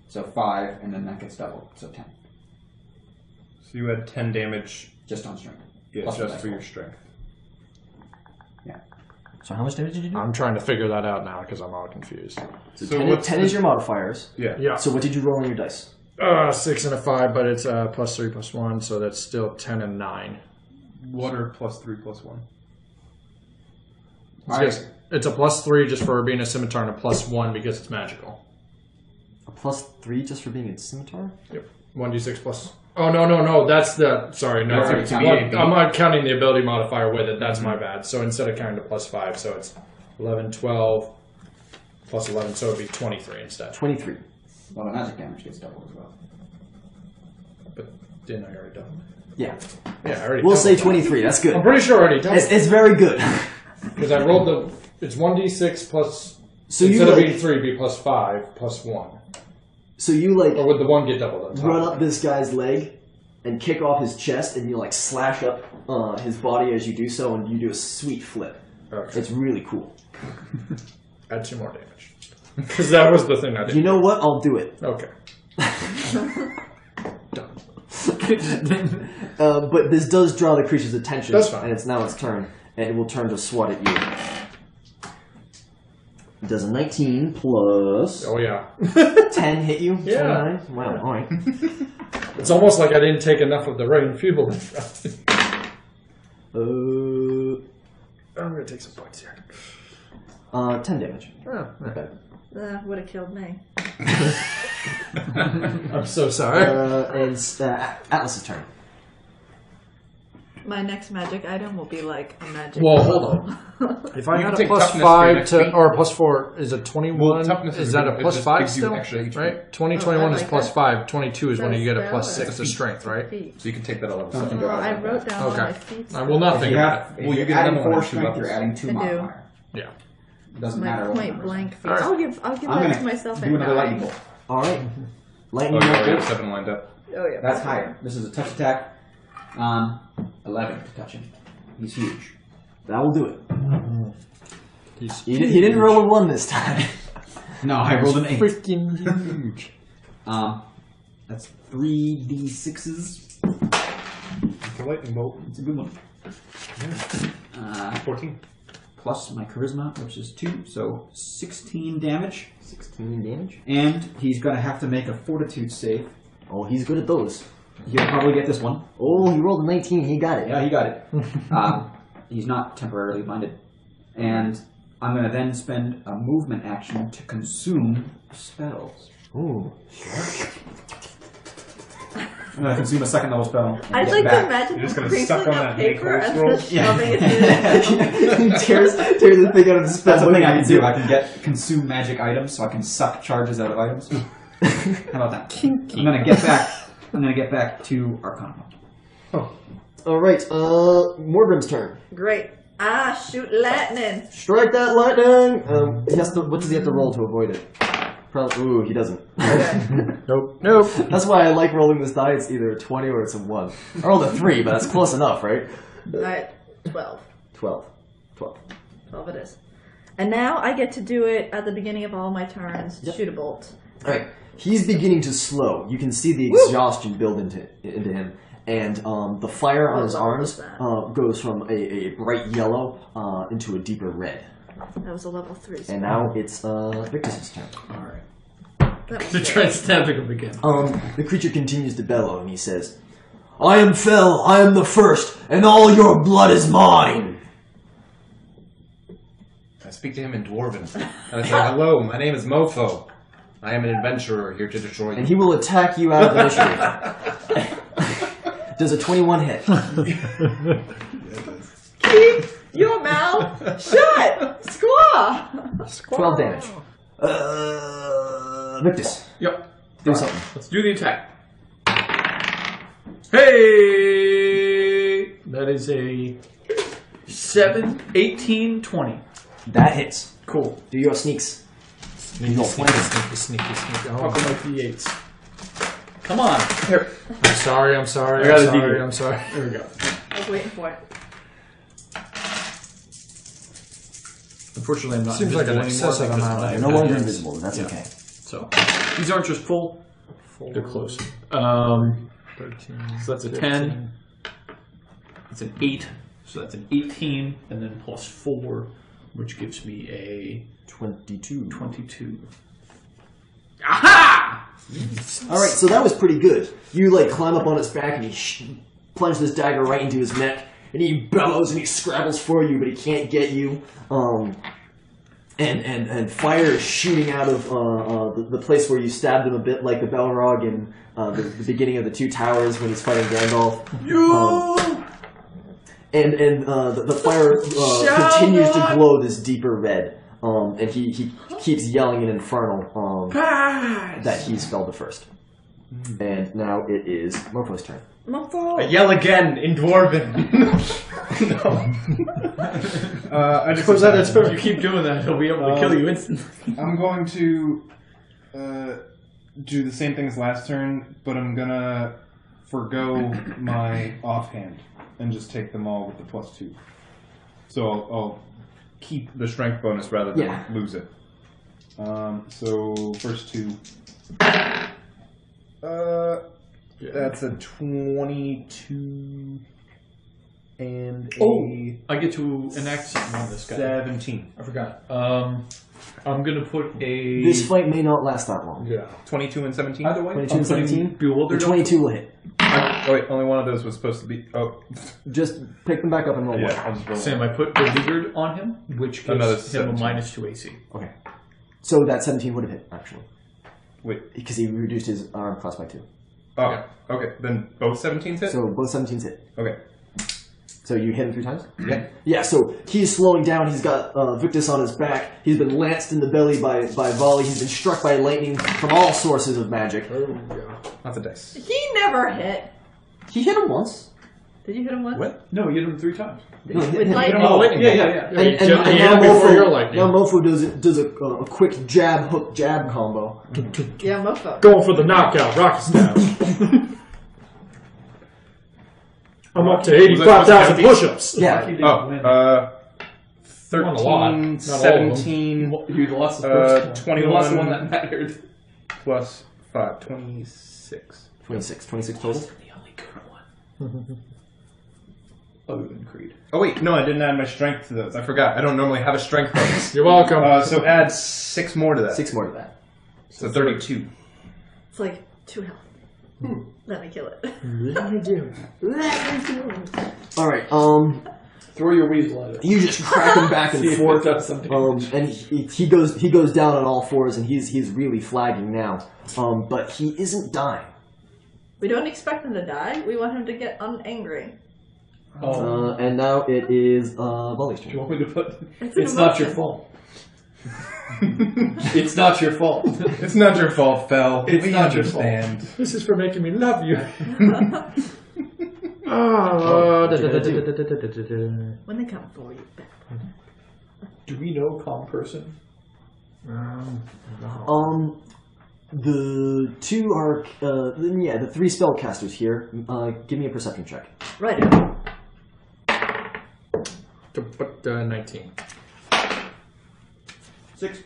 So 5, and then that gets doubled, so 10. So you had 10 damage. Just on strength. Yeah, Plus just the for your dice strength. So how much damage did you do? I'm trying to figure that out now because I'm all confused. So So 10, what's 10 the- is your modifiers. Yeah. Yeah. So what did you roll on your dice? 6 and a 5, but it's plus 3 plus 1, so that's still 10 and 9. What are +3 +1? It's a plus 3 just for being a scimitar and a plus 1 because it's magical. A +3 just for being a scimitar? Yep. 1d6 plus... Oh, no. That's the... Sorry, no. That's a I'm not counting the ability modifier with it. That's my bad. So instead of counting the plus 5, so it's 11, 12, plus 11, so it would be 23 instead. 23. Well, the magic damage gets doubled as well. But didn't I already double it? Yeah. Yeah, I already We'll say doubled it. 23. That's good. I'm pretty sure I already doubled It's very good. Because I rolled the... It's 1d6 plus... So instead you of like, being 3, it'd be plus 5, plus 1. so you like Or would the 1 get doubled on top? run up this guy's leg and kick off his chest, and you like slash up his body as you do so, and you do a sweet flip. Okay. It's really cool. Add 2 more damage. Because that was the thing I did. You know what? I'll do it. Okay. But this does draw the creature's attention, That's fine. and it's now its turn, and it will turn to swat at you. It does a 19 plus Oh yeah. 10 hit you? Yeah. 29? Wow, alright. It's almost like I didn't take enough of the rain fuel. I'm gonna take some points here. 10 damage. Oh, Okay. Would have killed me. I'm so sorry. And Atlas's turn. My next magic item will be like a magic. Well, hold on. If I You got can a take plus toughness for your 5 next to, feat. or plus 4, is it 21? Well, toughness is is that a- a it plus just 5 gives you still? extra HP. Right? 21 is like plus that. 5. 22 is when you get a Spell plus or 6 to strength, right? So you can take that at level 7. Well, I wrote down all my Okay. feats. I will not think You about have, it. Well, you you're get adding another one 4 at 2 strength, you're levels. adding 2 I do. modifier. Yeah. It doesn't My matter what point numbers blank are. feats. All right. I'll give I'm that gonna to myself. do and another die. lightning bolt. Alright. Oh, Lightning yeah, bolt. we have 7 lined up. Oh yeah. That's higher. This is a touch attack. 11 to touch him. He's huge. That will do it. He's He didn't roll a 1 this time. No, I rolled an 8. freaking huge. That's 3d6s. The lightning bolt. It's a good one. 14. Plus my charisma, which is 2, so 16 damage. 16 damage. And he's going to have to make a fortitude save. Oh, he's good at those. He'll probably get this one. Oh, he rolled a 19. He got it. Yeah, he got it. He's not temporarily blinded. And I'm going to then spend a movement action to consume spells. Ooh. I'm going to consume a second level spell. and I'd get like to back. imagine You're just him gonna suck crinkling on up that make paper whole and scroll? then shoving it in. tears the thing out of his spell. That's the thing I can do. I can get consume magic items, so I can suck charges out of items. How about that? I'm going to get back. I'm going to get back to Arcana. Alright, Morgrim's turn. Great. Shoot lightning. Strike that lightning! He has to. What does he have to roll to avoid it? Probably. Ooh, he doesn't. Nope. Nope. That's why I like rolling this die. It's either a 20 or it's a 1. I rolled a 3, but that's close enough, right? Alright, 12. 12. 12 it is. And now I get to do it at the beginning of all my turns. Yep. Shoot a bolt. Alright, he's beginning to slow. You can see the exhaustion build into him. And the fire on his What level arms was that? goes from a bright yellow into a deeper red. That was a level 3. And now it's Victus's turn. Alright. That was To good. try stabbing him again. The creature continues to bellow, and he says, I am Fel, I am the first, and all your blood is mine! I speak to him in Dwarven. And I say, hello, my name is Mofo. I am an adventurer here to destroy you. And he will attack you out of initiative. Does a 21 hit? Keep your mouth shut! Squaw! 12 damage. Victus, Yep. do something. Let's do the attack. Hey! That is a 7, 18, 20. That hits. Cool. Do your sneaks. Sneaky. No, Sneaky. How Oh. come my D8s? Come on. Here. I'm sorry. I got a D8. I'm sorry. There we go. I was waiting for it. Unfortunately, I'm not Seems like an invisible excessive anymore amount. because You're no of longer my- invisible, that's Yeah. okay. So these aren't just full; they're close. 13. So that's a 10. It's an 8. So that's an 18, and then plus 4, which gives me a 22. 22. Aha! Alright, so that was pretty good. You, climb up on its back and you plunge this dagger right into his neck, and he bellows and he scrabbles for you, but he can't get you. And fire is shooting out of the place where you stabbed him a bit, like the Balrog in the beginning of the Two Towers when he's fighting Gandalf. The fire continues to glow this deeper red, and he keeps yelling in Infernal that he spelled the first. And now it is Morpho's turn. I yell again in Dwarven. I just If you keep doing that, he'll be able to kill you instantly. I'm going to do the same thing as last turn, but I'm gonna forgo my offhand and just take them all with the +2. So I'll keep the strength bonus rather than lose it. So first 2. That's a 22 and I get to enact something on this guy. 17. I forgot. I'm gonna put a. This fight may not last that long. Yeah. 22 and 17? Either way, 22 and 17? Bewildered. The 22 will hit. Oh, wait, only one of those was supposed to be. Oh. Just pick them back up and roll one. I'll just roll Sam, I put Bewildered on him, which no, gives that's him a 17. -2 AC. Okay. So that 17 would have hit, actually. Wait. Because he reduced his arm class by 2. Oh, Yeah. okay. Then both 17s hit? So both 17s hit. Okay. So you hit him 3 times? Yeah. Yeah, so he's slowing down. He's got Victus on his back. He's been lanced in the belly by volley. He's been struck by lightning from all sources of magic. Lots of dice. He never hit. He hit him once. Did you hit him once? What? No, you hit him 3 times. No, he hit With him. lightning. Oh, Yeah, And he now hit before your lightning. Now Mofo does a quick jab, hook, jab combo. Yeah, mofo. Going for the knockout, rocket stab. I'm up to 85,000 push-ups. Yeah. He didn't win. 13, Won a lot. Not all of them. 17, You lost the first one. You lost the one 21 that mattered. plus 5, 26. 26 total. The only good one. Other than Creed. Oh, wait, no, I didn't add my strength to those. I forgot. I don't normally have a strength bonus. You're welcome. So add 6 more to that. 6 more to that. So 32. It's like 2 health. Let me kill it. Let me do it. Alright, Throw your weasel at it. you just crack him back and See if it forth. does some damage. And he goes down on all fours, and he's really flagging now. But he isn't dying. We don't expect him to die. We want him to get unangry. And now it is Volley's Do you turn. want me to put? It's an It's not your emotion. fault. It's not your fault. It's not your fault, Fel. It's we not your fault. understand. This is for making me love you. When they come for you. Do we know calm person? The 2 are the 3 spellcasters here. Give me a perception check. Right. 19. 6.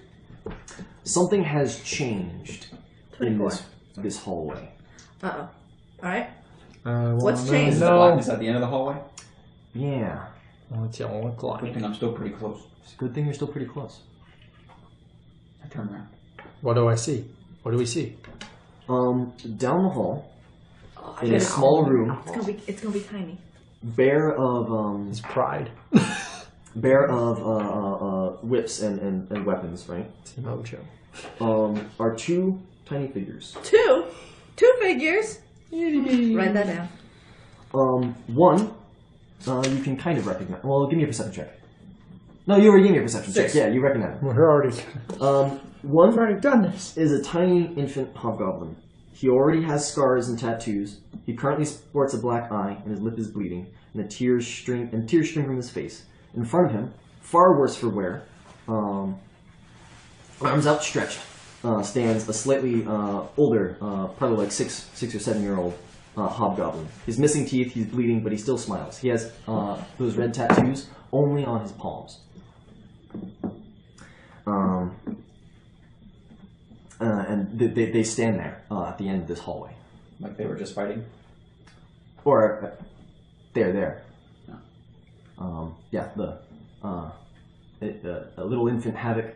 Something has changed in 24. this hallway. Uh-oh. Alright. What's changed? Is the blackness at the end of the hallway? Yeah. It's 11 o'clock. Good thing I'm still pretty close. It's a good thing you're still pretty close. I turn around. What do I see? What do we see? Down the hall, Oh, in a small room, It's gonna be tiny. bare of It's pride. whips and weapons, right? Mojo. Are 2 tiny figures. 2 figures. Write that down. One, you can kind of recognize. Well, give me a perception check. No, you already gave me a perception check. Yeah, you recognize him. We're already. One We've already done this. is a tiny infant hobgoblin. He already has scars and tattoos. He currently sports a black eye, and his lip is bleeding, and tears stream from his face. In front of him, far worse for wear, arms outstretched, stands a slightly older, probably like 6 or 7 year old hobgoblin. He's missing teeth. He's bleeding, but he still smiles. He has those red tattoos only on his palms. And they stand there at the end of this hallway. Like they were just fighting? Or they're there. No. A little infant Havoc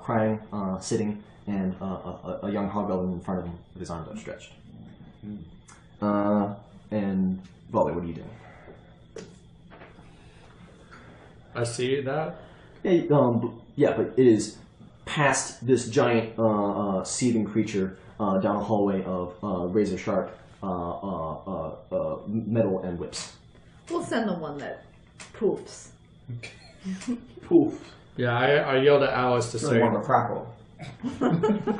crying, sitting, and a young hobgoblin in front of him with his arms outstretched. And Volley, what are you doing? I see that. Yeah, but it is past this giant seething creature down a hallway of razor sharp metal and whips. We'll send the one that poofs. Poof. Yeah, I yelled at Alice to say. More of a crackle.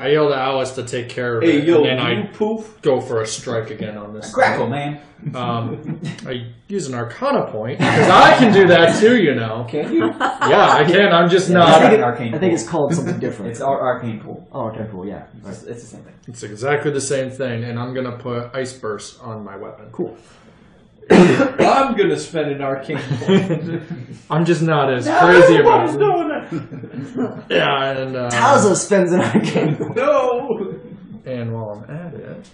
I yelled at Alice to take care of Hey, it, yo, and then you I poof. go for a strike again on this. Crackle, man. I use an Arcana point because I can do that too. You know. Can you? Yeah, I can. I'm just I not. think, arcane I think pool. it's called something different. It's arcane pool. Oh, okay, cool, yeah. It's the same thing. It's exactly the same thing, and I'm gonna put Ice Burst on my weapon. Cool. I'm gonna spend an arcane point. I'm just not as crazy about it. doing it. Yeah, and Taza spends an arcane. No. and while I'm at it,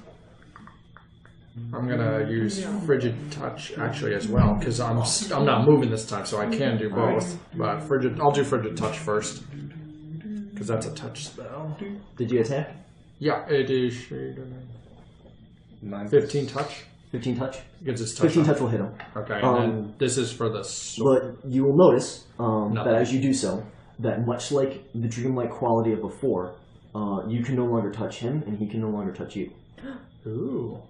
I'm gonna use frigid touch actually as well because I'm not moving this time, so I can do both. But I'll do frigid touch first because that's a touch spell. Did you attack? Yeah, it is 15 touch. 15 touch? Because it's touch 15 on. touch will hit him. Okay, and then this is for the sword. But you will notice that as you do so, that much like the dreamlike quality of before, you can no longer touch him, and he can no longer touch you. Ooh.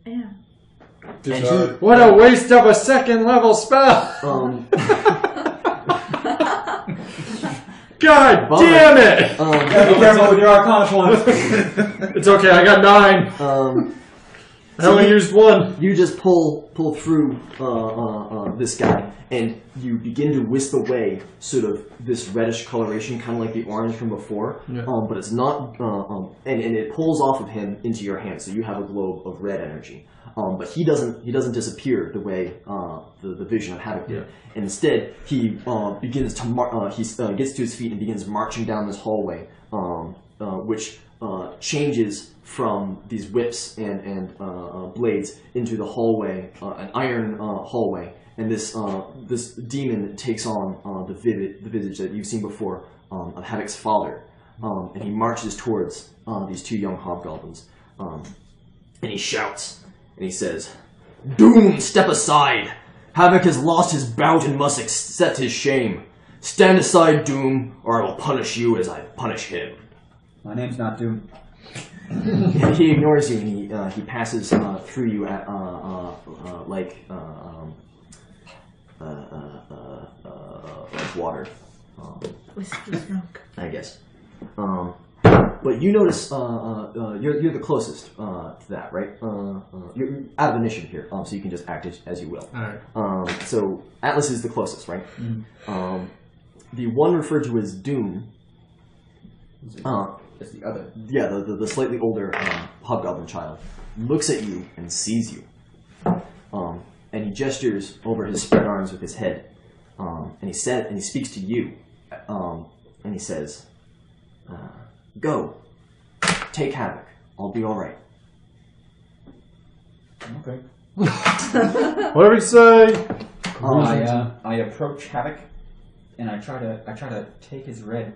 Yeah. What a waste of a second level spell! God damn it! Be careful with your Arcana points. It's okay, I got 9. I only used 1. You just pull through this guy, and you begin to wisp away sort of this reddish coloration, kind of like the orange from before. Yeah. But it's not, and it pulls off of him into your hand, so you have a globe of red energy. But he doesn't disappear the way the vision of Havoc did. Yeah. Instead, he begins to he gets to his feet and begins marching down this hallway, which changes from these whips and blades into the hallway, an iron hallway, and this demon takes on the visage that you've seen before of Havoc's father, and he marches towards these 2 young hobgoblins, and he shouts. And he says, "Doom, step aside! Havoc has lost his bout and must accept his shame. Stand aside, Doom, or I will punish you as I punish him." My name's not Doom. He ignores you, and he passes through you at like water. Whiskey smoke. I guess. But you notice you're the closest to that, right? You're out of initiative here, so you can just act as you will. Alright. So Atlas is the closest, right? Mm-hmm. The one referred to as Doom. It's the other. Yeah, the slightly older hobgoblin child looks at you and sees you, and he gestures over his spread arms with his head, and he speaks to you, and he says, "Go, take Havoc. I'll be all right." Okay. Whatever you say. I approach Havoc, and I try to take his red.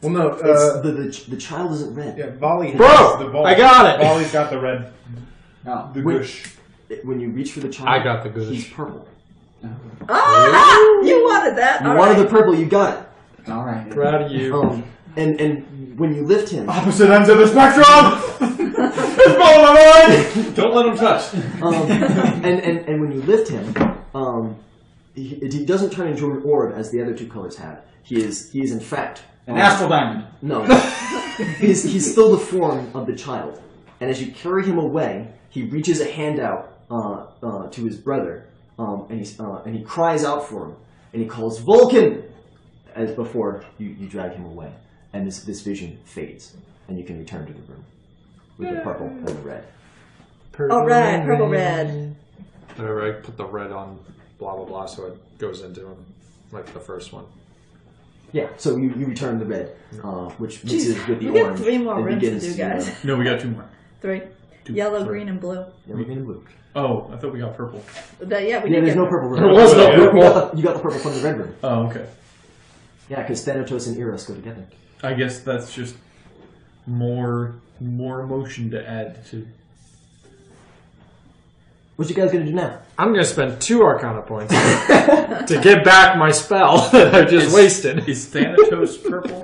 Well, no. The child isn't red. Yeah, Volley has Bro, the ball. I got it! Volley's got the red. No. The When- gush. When you reach for the child, I got the good. he's purple. Ah! You wanted that. You All wanted right. the purple, you got it. All right. Proud of you. And when you lift him, Opposite ends of the spectrum! It's blowing my mind! Don't let him touch. and when you lift him, he doesn't turn into an orb as the other 2 colors have. He is in fact An astral diamond. no. he's still the form of the child. And as you carry him away, he reaches a hand out to his brother, and he cries out for him, and he calls Vulcan as before you drag him away. And this vision fades, and you can return to the room with the purple and the red. All right, purple red. Alright, put the red on blah blah blah so it goes into him like the first one. Yeah, so you return the red, which mixes with the We orange. got 3 more and rooms to begins do, guys. No, we got 2 more. 3. Yellow, green, and blue. Yellow, green, and blue. Oh, I thought we got purple. We Yeah, did there's get no purple room. There was no purple. You got the purple from the red room. Oh, okay. Yeah, because Thanatos and Eros go together. I guess that's just more emotion to add to. What you guys gonna do now? I'm gonna spend 2 Arcana points to get back my spell that I just wasted. Is Thanatos purple?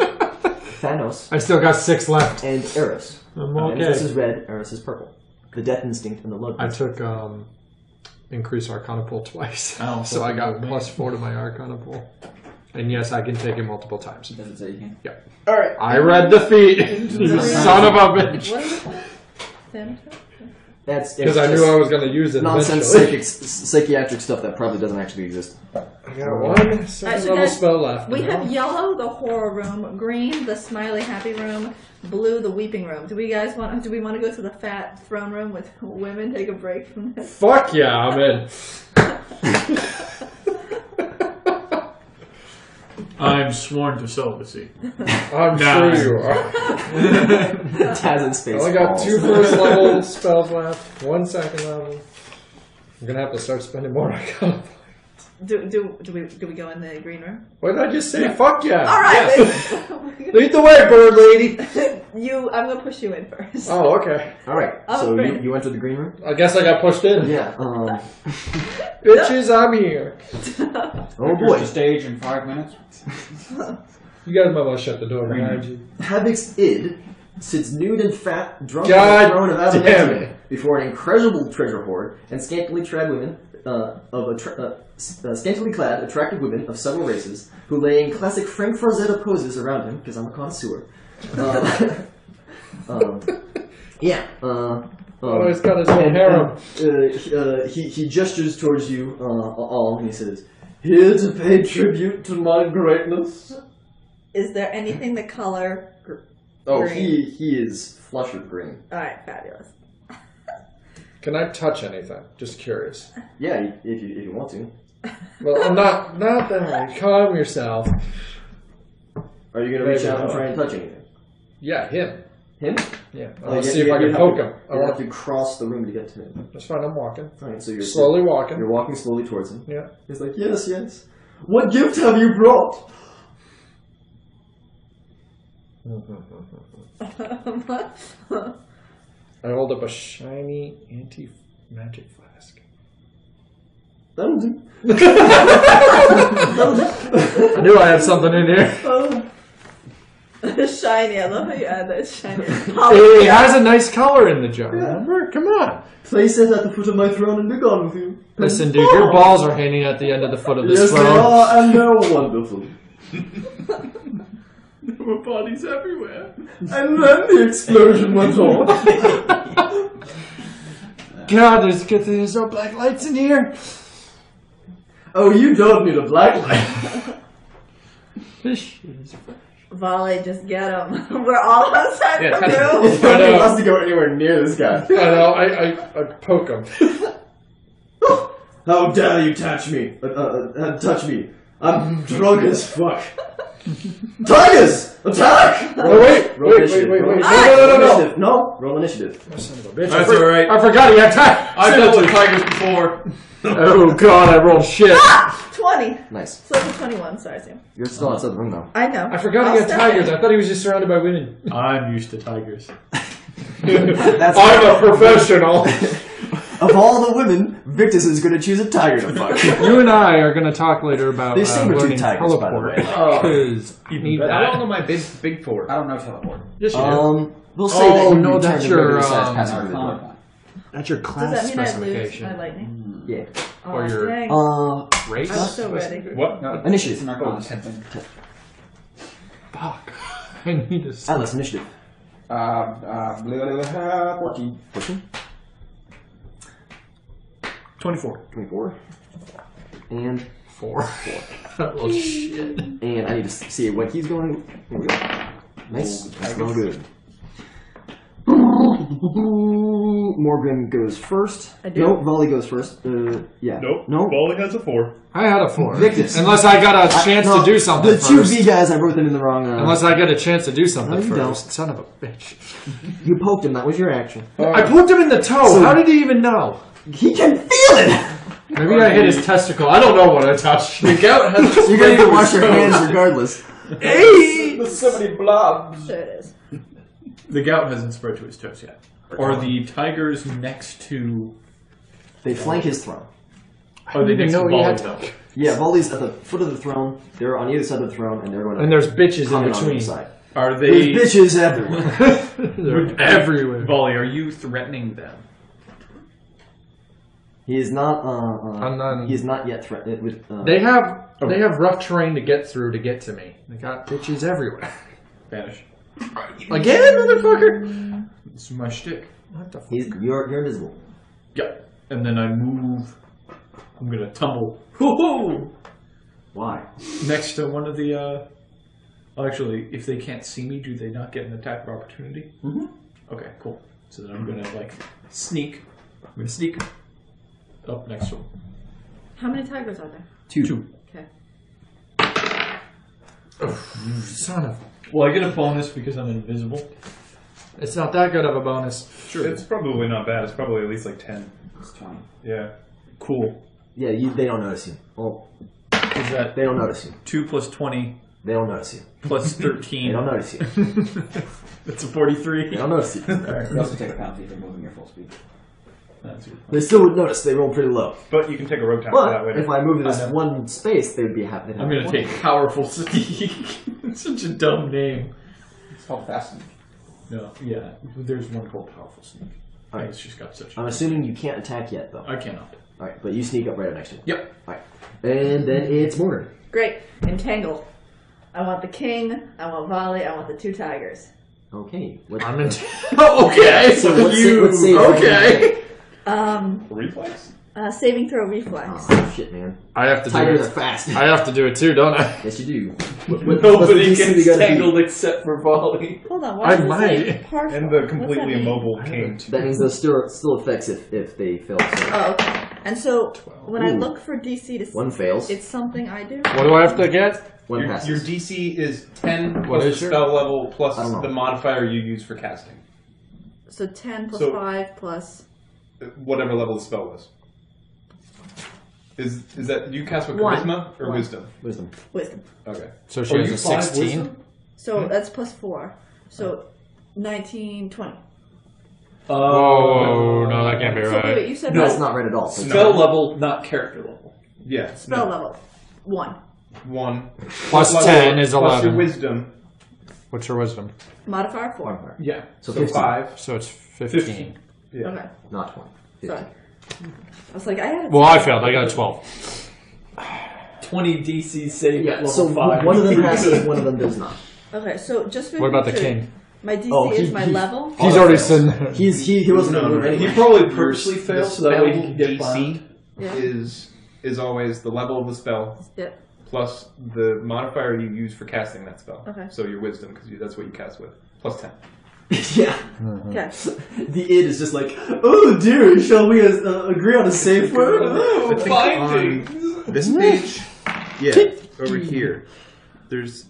Thanos I still got 6 left. and Eros. I'm Thanatos is okay. red, Eros is purple. The death instinct and the love I instinct. took increase Arcana pool twice, Oh, so I got man. +4 to my Arcana pool. And yes, I can take it multiple times. Does it say you can? Yeah. Alright. I read the feat, you son of a bitch. What is it? Thanatos? That's Because I knew I was going to use it nonsense eventually. psychiatric stuff that probably doesn't actually exist. I got 1 second so level guys, spell left. We have yellow, the horror room, green, the smiley happy room, blue, the weeping room. Do we want to go to the fat throne room with women? Take a break from this. Fuck yeah, I'm in. I'm sworn to celibacy. I'm sure you are. Taz in space. I only got 2 first level spells left, 1 second level. I'm gonna have to start spending more on Do we go in the green room? What did I just say? Fuck yeah! All right. Lead the way, bird lady. I'm gonna push you in first. Oh, okay. All right. I'm So afraid. you enter the green room. I guess I got pushed in. Yeah. Bitches, I'm here. Oh boy. The stage in 5 minutes. You guys might want to shut the door behind you. Havoc's id sits nude and fat, drunk God on the throne of damn Avenue it. before an incredible treasure hoard and scantily clad women scantily clad, attractive women of several races who lay in classic Frank Frazetta poses around him, because I'm a connoisseur. Yeah. Oh, he's got his own harem. He gestures towards you all, and he says, "Here to pay tribute to my greatness." Is there anything the color? Oh, green? he is flush with green. All right, fabulous. Can I touch anything? Just curious. Yeah, if you want to. Well, I'm not that. Calm yourself. Are you gonna reach out and try and touch anything? Yeah, him. Him? Yeah. I'll see if I can poke him. You have to cross the room to get to him. That's fine. I'm walking. Alright, so you're Slowly walking. You're walking slowly towards him. Yeah. He's like, yes, yes. What gift have you brought? I hold up a shiny anti-magic flask. That'll do. I knew I had something in here. Shiny. I love how you add that shiny. It has a nice color in the jar. Remember? Come on. Place it at the foot of my throne and be gone with you. Listen, dude, your balls are hanging at the end of the foot of this Yes, they throne. are, and they're wonderful. There were bodies everywhere. And then the explosion went on. God, there's no black lights in here. Oh, you don't need a black light. This shit is Volley, just get him. We're all outside the room. Nobody wants to go anywhere near this guy. I know, I poke him. How dare you touch me? Touch me. I'm drunk as fuck. Tigers! Attack! Oh, wait. Roll initiative. No. No, roll initiative. Son of a bitch. That's alright. I forgot he had time. I've dealt with tigers before. Oh, God, I rolled shit. 20. Nice. So it's a 21. Sorry, Sam. You're still outside the room though. I know. I forgot he had tigers. I thought he was just surrounded by women. I'm used to tigers. That's I'm a professional. Of all the women, Victus is going to choose a tiger to fuck. You and I are going to talk later about These saber-tooth learning tigers, by the teleport. way. Because I need I don't know that. my big four. I don't know teleport. Yes, you do. We'll say that you no, return that's to your, regular size That's passive our ability. common one. That's your Does class that mean I lose specification. my lightning? Yeah. Or your- dang. Race? I was so ready. What? No, Initiative. It's an arcana thing. Fuck. I need to... Atlas, initiative. 14. 14. 24. 24. And 4. Oh, shit. And I need to see what he's going. Here we go. Nice. That's real good. Morgan goes first. I do. No, Volley goes first. Yeah. Nope. No. Volley has a 4. I had a 4. Victus. Unless I got a chance No, to do something The two first. V guys, I wrote them in the wrong. Unless I get a chance to do something No, you first. don't. Son of a bitch. You poked him. That was your action. I poked him in the toe. So- How did he even know? He can feel it. Maybe I hit his testicle. I don't know what I touched. The gout has You're gonna have to wash your hands regardless. There's so many blobs. There it is. The gout hasn't spread to his toes yet. Are the tigers next to? They flank his throne. Are they next to know he Volley had though? Yeah, Volley's at the foot of the throne. They're on either side of the throne, and they're going to. And there's bitches in comment on between. the side. Are There's they? bitches everywhere. They're everywhere. Volley, are you threatening them? He is not. I'm not- He is not yet threatened with. They have rough terrain to get through to get to me. They got bitches everywhere. Vanish. Again, motherfucker! This is my shtick. What the fuck? You're invisible. Yeah. And then I move. I'm gonna tumble. Hoo-hoo! Why? Next to one of the. Actually, if they can't see me, do they not get an attack of opportunity? Mm-hmm. Okay, cool. So then I'm gonna sneak. I'm gonna sneak up next to him. How many tigers are there? Two. Okay. Son of... Well, I get a bonus because I'm invisible. It's not that good of a bonus. Sure. It's probably not bad. It's probably at least like 10. It's 20. Yeah. Cool. Yeah, they don't notice you. Well, Is that they don't notice you. 2 plus 20 They don't notice you. plus 13? They don't notice you. That's a 43. They don't notice you. You also take a penalty for moving your full speed. That's your point. They still would notice. They roll pretty low. But you can take a rogue time for that But later. if I move this one space, they would be happy. I'm going to take Powerful Sneak. It's such a dumb name. It's called Fasten. No, yeah. There's one called Powerful Sneak. Alright. It's just got such I'm assuming you can't attack yet, though. I cannot. Alright, but you sneak up right up next to him. Yep. Alright. And then it's Morgan. Great. Entangled. I want the king, I want volley, I want the 2 tigers. Okay. What, I'm in... Okay. so let's say Okay. Reflex? Saving throw reflex. Oh, shit, man. I have to do Tigers it. are fast. I have to do it too, don't I? Yes, you do. Nobody gets tangled except for volley. Hold on, why I does it say might. partial? And the What's that completely mean? immobile king. That means those still affects if they fail. So Oh, okay. And so, when I Ooh. look for DC to one fails. it's something I do? What do I have to get? One passes. Your DC is 10 What plus is the your- spell level plus I don't know. the modifier you use for casting. So 10 plus So- 5 plus... Whatever level the spell was. Is that you cast with One. charisma or One. wisdom? Wisdom. Wisdom. Okay. So she Are has you a 5 16. wisdom? So that's plus 4. So 19, 20. Oh, no, that can't be So right. wait, you said That's what? not right at all. So Spell level, not character level. Yeah. Spell no. level. 1. 1. Plus level- 10 is plus 11. your wisdom. What's your wisdom? Modifier 4. Modifier. Yeah. So So 15. 5. So it's 15. 15. Yeah. Okay. Not 20. 15. Sorry. I was like, I had a Well, I failed. I got a 12. 20 DC save Yeah. at level So 5. one of them passes, one of them does not. Okay, so just for What about the future, king? My DC Oh, is my level. He's already sitting there. He wasn't No, going to move no, anyway. He probably Your purposely the fails so that way he spell can get DC bound. Yeah. is always the level of the spell Yeah. plus the modifier you use for casting that spell. Okay. So your wisdom, because that's what you cast with. Plus 10. Yeah. Okay. The id is just like, oh dear, shall we agree on a safe word? Oh, Finding. this page. Yeah, over here. There's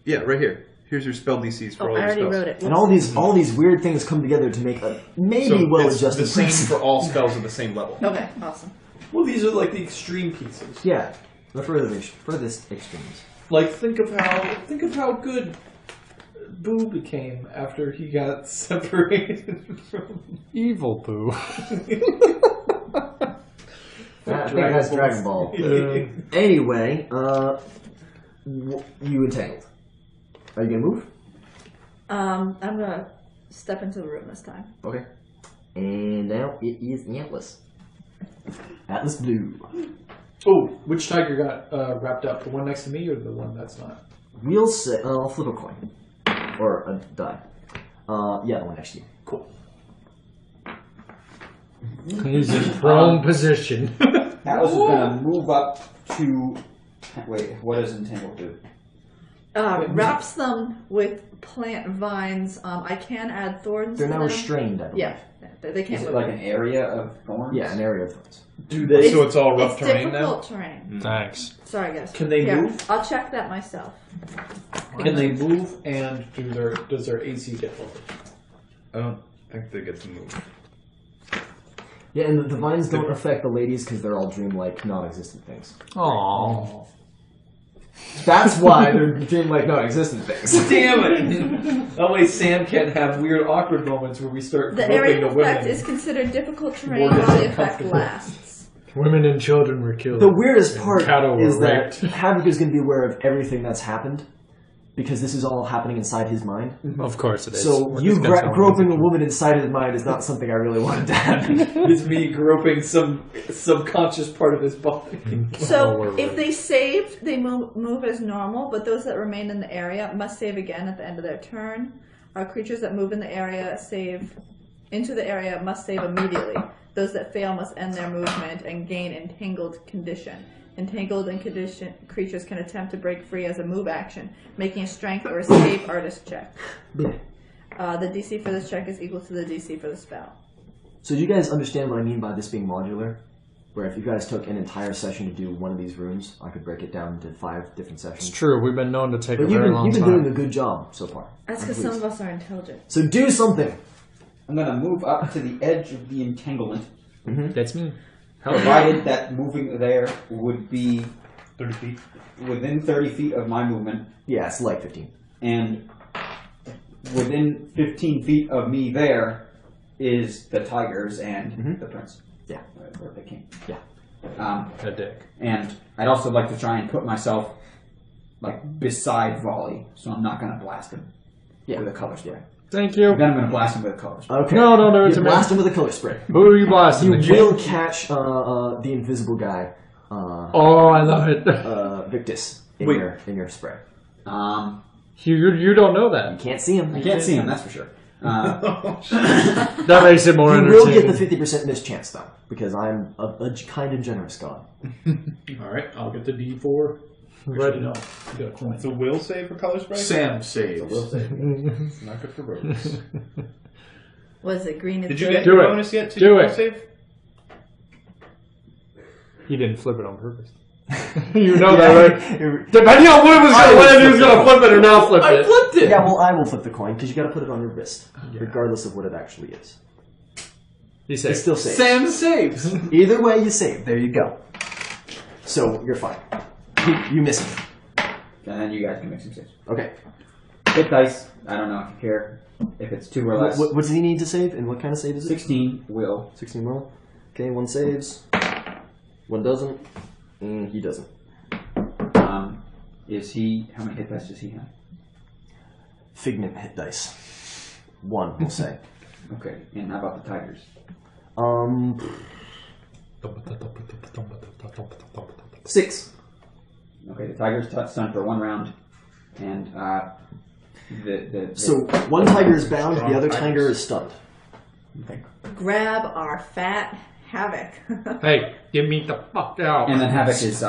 yeah, right here. Here's your spell DCs for Oh, all I your already spells. wrote it. And all these weird things come together to make a maybe So it's well-adjusted the same person. for all spells at the same level. Okay, awesome. Well, these are like the extreme pieces. Yeah, the furthest extremes. Like, think of how good Boo became after he got separated from Evil Boo. I think that's Dragon Ball. Anyway, you entangled. Are you gonna move? I'm gonna step into the room this time. Okay. And now it is Atlas. Atlas Blue. Oh, which tiger got wrapped up? The one next to me or the one that's not? We'll say I'll flip a coin or a die. Yeah, the one next to you. Cool. He's in prone position. Atlas is going to move up to... Wait, what does Entangle do? Wraps them with plant vines. I can add thorns. They're to now them. restrained, I believe. Yeah, they can't Is move. it like an area of thorns? Yeah, an area of thorns. Do they? So it's all rough terrain now? difficult terrain. Thanks. Sorry, guys. Can they Here, move? I'll check that myself. Can they move and does their AC get lowered? I don't think they get to move. Yeah, and the vines don't affect the ladies because they're all dreamlike, non-existent things. Aww. That's why they're dreamlike, non-existent things. Damn it! That way Sam can't have weird, awkward moments where we start The groping area the effect women. is considered difficult terrain More while the effect uncomfortable. lasts. Women and children were killed. The weirdest part Cattle were is that raped. Havoc is going to be aware of everything that's happened because this is all happening inside his mind. Of course it is. So We're you just gonna tell him groping it's a woman inside his mind is not something I really wanted to happen. It's me groping some subconscious part of his body. So, we're if right. they saved, they move as normal, but those that remain in the area must save again at the end of their turn. Creatures that move in the area into the area must save immediately. Those that fail must end their movement and gain entangled condition. Entangled and conditioned creatures can attempt to break free as a move action, making a strength or escape artist check. The DC for this check is equal to the DC for the spell. So do you guys understand what I mean by this being modular? Where if you guys took an entire session to do one of these rooms, I could break it down into 5 different sessions. It's true. We've been known to take But a very long you've been time. doing a good job so far. That's because some of us are intelligent. So do something. I'm going to move up to the edge of the entanglement, That's me. provided that moving there would be 30 feet. within 30 feet of my movement, Yeah, it's like 15. and within 15 feet of me there is the tigers and the prince. Yeah. Or the king. Yeah. A dick. And I'd also like to try and put myself beside Volley, so I'm not going to blast him with a color spray. Thank you. Then I'm going to blast him with a color spray. Okay. No, it's you a blast him with a color spray. Who are you blasting? You The king? will catch the invisible guy, Oh, I love it. Victus, in your spray. You don't know You that. can't see him. I can't see him, that's for sure. That makes it more You will get entertaining. the 50% miss chance, though, because I'm a kind and generous god. All right, I'll get the D4. Right. No, you got a coin. It's a will save for color spray? Sam saves. It's not good for rodents. Was it green? Did you good? get Do your it. bonus yet to Do your will it. save? He didn't flip it on purpose. You know that, right? Depending on what it was going to land, he was going to flip it or not flip it. flipped it! Yeah, well, I will flip the coin, because you got to put it on your wrist, regardless of what it actually is. He It's said, still safe. Sam saves. Either way, you save. There you go. So, you're fine. You miss it. And then you guys can make some saves. Okay. Hit dice. I don't know if you care. If it's 2 or less. What does he need to save, and what kind of save is it? 16 will. 16 roll. Okay, 1 saves. 1 doesn't. And he doesn't. Is he... How many hit dice does he have? Figment hit dice. 1, we'll say. Okay. And how about the tigers? 6. Okay, the tigers stun for 1 round. And So, one tiger is bound, the other tiger is stunned. Okay. Grab our fat Havoc. hey, get me the fuck out. And then Havoc is...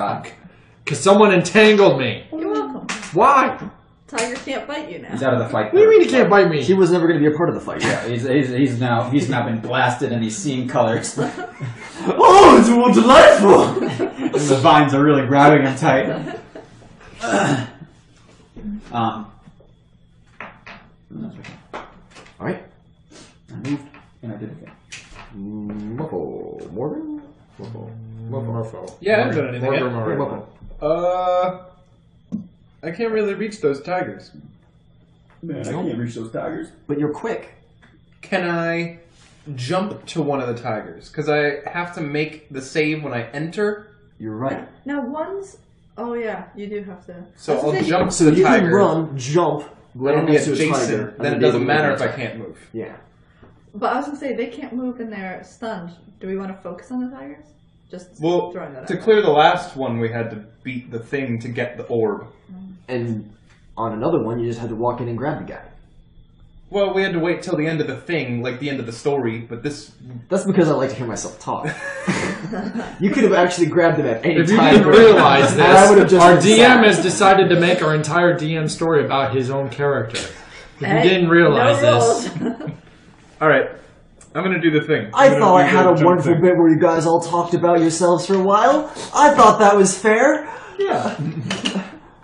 Because someone entangled me. You're welcome. Why? Tiger can't bite you now. he's out of the fight. What do you mean he can't bite me? He was never going to be a part of the fight. Yeah, he's now been blasted and he's seeing colors. Oh, it's more delightful! And the vines are really grabbing him tight. Alright. I moved and I did it again. Morgan? Morpho. Yeah, I haven't done anything yet. Morpho. I can't really reach those tigers. Man, I can't reach those tigers. But you're quick. Can I jump to one of the tigers? Because I have to make the save when I enter. You're right. Now one's... Oh yeah, you do have to. So I'll jump to So the you tiger. can run, jump, Then land it'll be next to a tiger, adjacent. and Then it be able doesn't to matter move if I attack. can't move. Yeah. But I was gonna say, they can't move and they're stunned. Do we want to focus on the tigers? Just Well, throwing that to out. clear the last one, we had to beat the thing to get the orb. And on another one, you just had to walk in and grab the guy. Well, we had to wait till the end of the thing, like the end of the story, but this... That's because I like to hear myself talk. You could have actually grabbed him at any If you time. didn't realize And I would have this, just our been DM sad. has decided to make our entire DM story about his own character. If you Hey, didn't realize no this. rules. Alright, I'm gonna do the thing. I I'm gonna thought I do had the a jump wonderful thing. bit where you guys all talked about yourselves for a while. I thought that was fair. Yeah.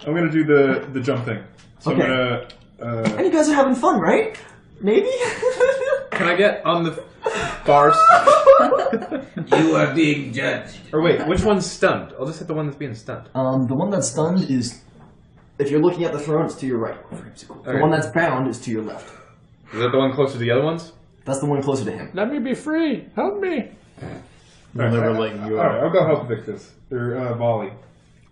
I'm gonna do the jump thing. So Okay. I'm gonna... And you guys are having fun, right? Maybe? Can I get on the far You are being judged. Or wait, which one's stunned? I'll just hit the one that's being stunned. The one that's stunned is... If you're looking at the throne, it's to your right. The Okay. one that's bound is to your left. Is that the one closer to the other ones? That's the one closer to him. Let me be free. Help me. We'll never letting you Alright, out. I'll go help Victus. Or Volley.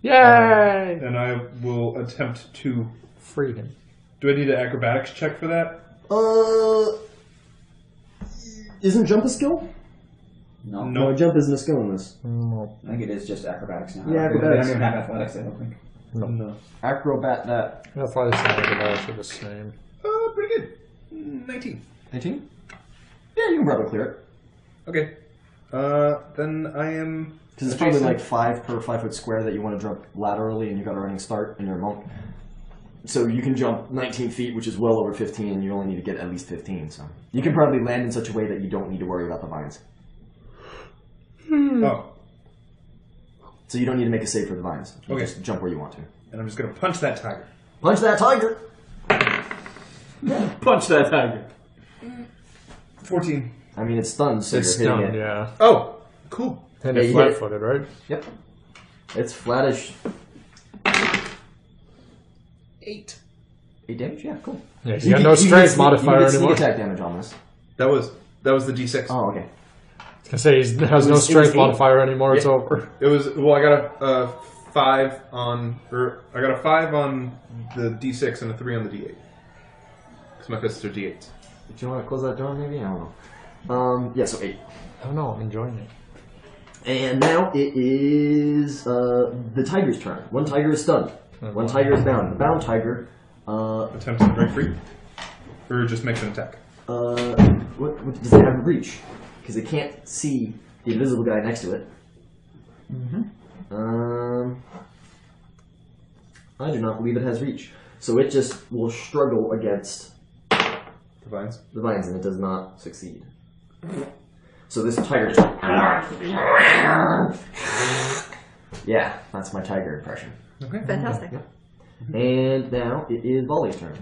Yay! And I will attempt to... Free him. Do I need an acrobatics check for that? Isn't jump a skill? No. No, jump isn't a skill in this. I think it is just acrobatics now. Yeah, They acrobatics. don't even have athletics, I don't think. No. Acrobat that. Athletics and acrobatics are the same. Pretty good. 19. 19? Yeah, you can probably clear it. Okay. Then I am... Because it's probably like 5 per 5 foot square that you want to jump laterally, and you got a running start, and you're a monk. So you can jump 19 feet, which is well over 15, and you only need to get at least 15. So you can probably land in such a way that you don't need to worry about the vines. Oh. So you don't need to make a save for the vines. You Okay. just jump where you want to. And I'm just gonna punch that tiger. Punch that tiger! Punch that tiger. 14. I mean, it's stunned, so It's you're hitting stunned, it. yeah. Oh, cool. And Yeah, it's you hit it. flat-footed, right? Yep. It's flattish. 8. 8 damage? Yeah, cool. Yeah, you got no strength modifier you get anymore. sneak attack damage on this. That was the D6. Oh, okay. I was gonna say he has no was strength 8. modifier anymore. It's Yeah. over. It was I got a 5 on, or I got a 5 on the D6 and a 3 on the D8. Because my fists are D8s. Do you want to close that door, maybe? I don't know. Yeah, so 8. I don't know. I'm enjoying it. And now it is the tiger's turn. One tiger is stunned. One tiger is bound. The bound tiger. Attempt to break free, or just makes an attack. What does it have reach? Because it can't see the invisible guy next to it. I do not believe it has reach. So it just will struggle against The vines. the vines, and it does not succeed. So this tiger just... Yeah, that's my tiger impression. Okay. Fantastic. And now it is Volley's turn.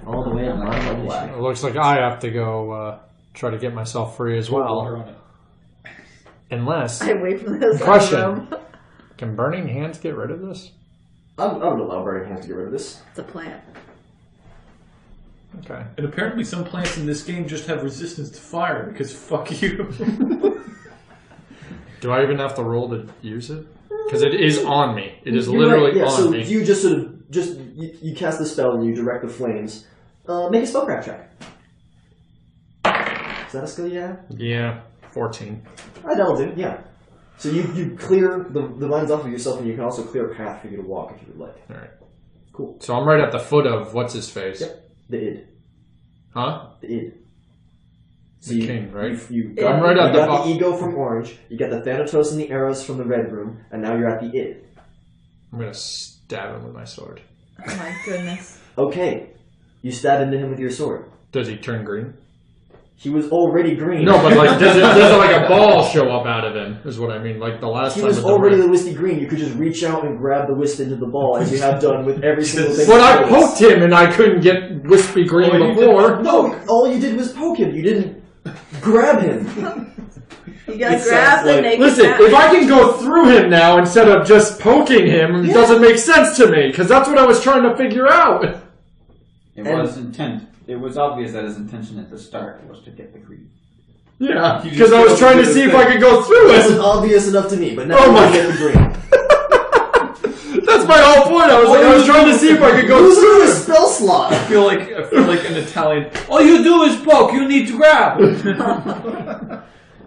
All the way at the bottom of the initiative. It looks like I have to go try to get myself free as Water well. on it. Unless I wait from this Question. room. can Burning Hands get rid of this? I would allow Burning Hands to get rid of this. It's a plant. Okay. And apparently some plants in this game just have resistance to fire because fuck you. Do I even have to roll to use it? Because it is on me. It is You're literally right, yeah, on so me. you just sort of you cast the spell and you direct the flames. Make a spellcraft check. Is that a skill you have? Yeah, 14. That'll do, yeah. So you clear the vines off of yourself, and you can also clear a path for you to walk if you would like. All right. Cool. So I'm right at the foot of what's his face. Yep. The id. Huh? The id. So The king, right? You Yeah. got, I'm right at you the got the ego from orange. You got the Thanatos and the arrows from the red room, and now you're at the id. I'm gonna stab him with my sword. Oh my goodness. Okay. You stab into him with your sword. Does he turn green? He was already green. No, but like, does like a ball show up out of him? Is what I mean. Like the last He time. was with the already red- the wispy green. You could just reach out and grab the wisp into the ball, as you have done with every single thing. But I poked him and I couldn't get wispy green before. No, all you did was poke him. You didn't grab him. You gotta grab the naked Listen, cat. if I can go through him now instead of just poking him, it doesn't make sense to me because that's what I was trying to figure out. It was intent. It was obvious that his intention at the start was to get the green. Yeah, You because just I was go trying to through see the if I thing. could go through It wasn't it. obvious enough to me, but now Oh you my get the green. That's my whole point. I was trying to see if I could go Who's through in the it. spell slot? I feel like an Italian. All you do is poke. You need to grab.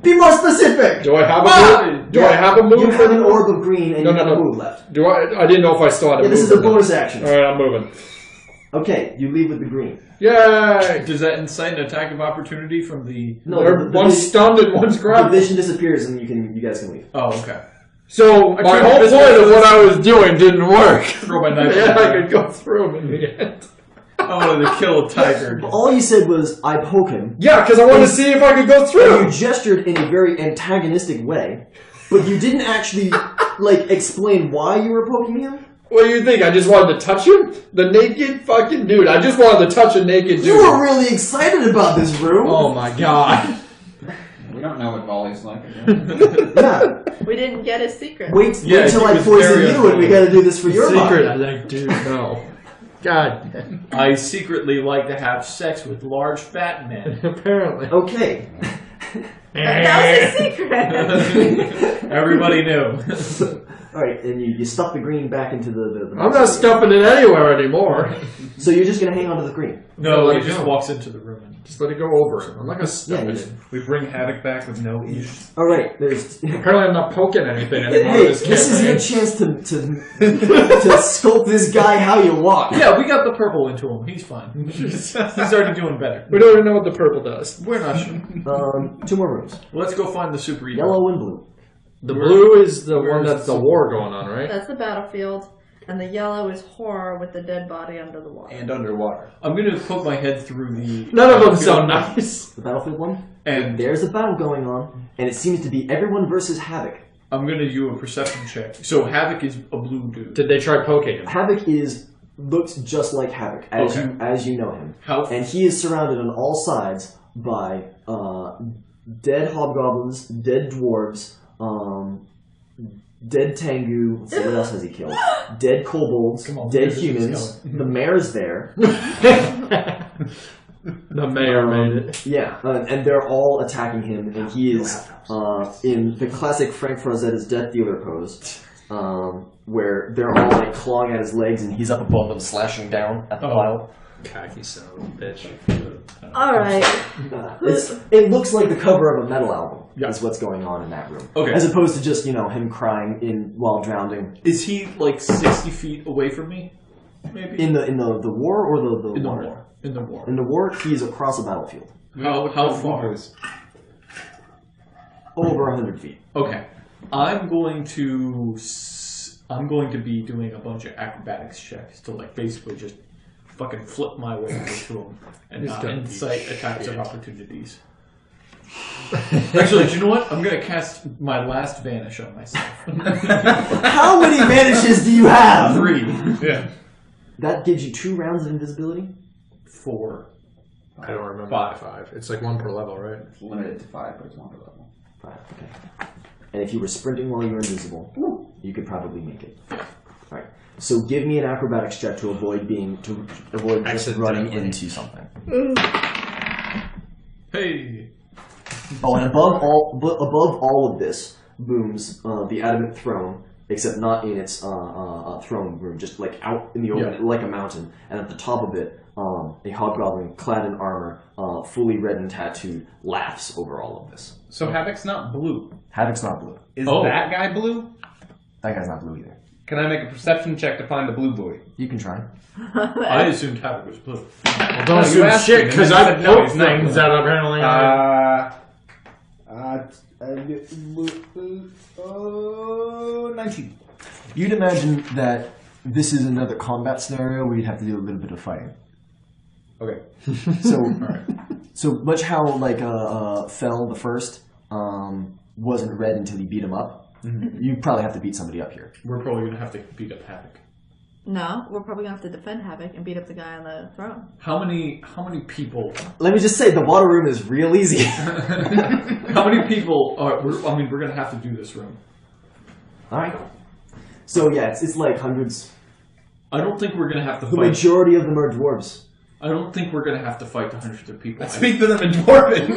Be more specific. Do I have a move? Do Yeah, I have a move? You have an orb of green, and No, you no, have a no. move left. Do I didn't know if I still had a Yeah, move. this is a or not. bonus action. All right, I'm moving. Okay, you leave with the green. Yay! Does that incite an attack of opportunity from the? No, They're- one's stunned and one's the grabbed. vision disappears, and you guys can leave. Oh, okay. So my tried whole this point one. of what I was doing didn't work. Throw my knife. Yeah, in I the could go through him in the end. I wanted to kill a tiger. But all you said was, "I poke him." Yeah, because I wanted to see if I could go through You him. gestured in a very antagonistic way, but you didn't actually explain why you were poking him. What do you think? I just wanted to touch him? The naked fucking dude. I just wanted to touch a naked dude. You were really excited about this room. Oh my god. We don't know what volley's like again. Yeah. We didn't get his secret. Wait Yeah, till he I was poison very you, and we got to do this for your Secret, body. I like, dude, no. God. I secretly like to have sex with large fat men. Apparently. Okay. That was his secret. Everybody knew. All right, and you stuff the green back into the I'm not stuffing it anywhere anymore. So you're just gonna hang on to the green. No, let he it just go. walks into the room. And Just let it go over him. I'm not gonna stuff Yeah, it you- in. We bring Havoc back with no issues. All right, there's. Apparently I'm not poking anything anymore. Hey, in this is your campaign. chance to sculpt this guy how you walk. yeah, we got the purple into him. He's fine. He's already doing better. We don't even know what the purple does. We're not sure. 2 more rooms. Let's go find the super ego. Yellow and blue. The blue is the where one is that's the the war going on, right? That's the battlefield. And the yellow is horror with the dead body under the water. And underwater. I'm gonna poke my head through the. None of them sound nice. The battlefield one. And There's a battle going on, and it seems to be everyone versus Havoc. I'm going to do a perception check. So Havoc is a blue dude. Did they try poking him? Havoc looks just like Havoc as you know him. And he is surrounded on all sides by dead hobgoblins, dead dwarves, dead Tengu. Let's see, what else has he killed? Dead kobolds, dead humans. The mayor's there. The mayor made it. Yeah, and they're all attacking him, and he is in the classic Frank Frazetta's Death Dealer pose, where they're all like clawing at his legs, and he's up above them, slashing down at the pile. Khaki son of a bitch. Alright. It looks like the cover of a metal album. Is what's going on in that room. Okay. As opposed to just, him crying while drowning. Is he like 60 feet away from me? Maybe? In the war or the in the water? war. In the war. In the war, he's across a battlefield. How far? Over 100 feet. Okay. I'm going to be doing a bunch of acrobatics checks to like basically just fucking flip my way over to him and incite attacks of opportunities. Actually, do you know what? I'm going to cast my last vanish on myself. How many vanishes do you have? 3. Yeah. That gives you 2 rounds of invisibility? 4. I don't remember. 5. It's like 1 per level, right? It's limited to 5, but it's 1 per level. 5, okay. And if you were sprinting while you were invisible, you could probably make it. Alright. So give me an acrobatics check to avoid just running into something. Hey! Oh, and above all of this booms the adamant throne, except not in its throne room, just like out in the open, like a mountain. And at the top of it, a hobgoblin clad in armor, fully red and tattooed, laughs over all of this. So Havoc's not blue. Havoc's not blue. Is that guy blue? That guy's not blue either. Can I make a perception check to find the blue boy? You can try. I assumed Havoc was blue. Well, don't assume shit, because I know things that apparently 19. You'd imagine that this is another combat scenario where you'd have to do a little bit of fighting. Okay. So much how like Fell the First wasn't red until you beat him up. Mm-hmm. You probably have to beat somebody up here. We're probably going to have to beat up Havoc. No, we're probably going to have to defend Havoc and beat up the guy on the throne. How many people... Let me just say, the water room is real easy. How many people are... we're going to have to do this room. Alright. So yeah, it's like hundreds. I don't think we're going to have to fight. The majority of them are dwarves. I don't think we're going to have to fight the hundreds of people. I speak to them in Dwarven.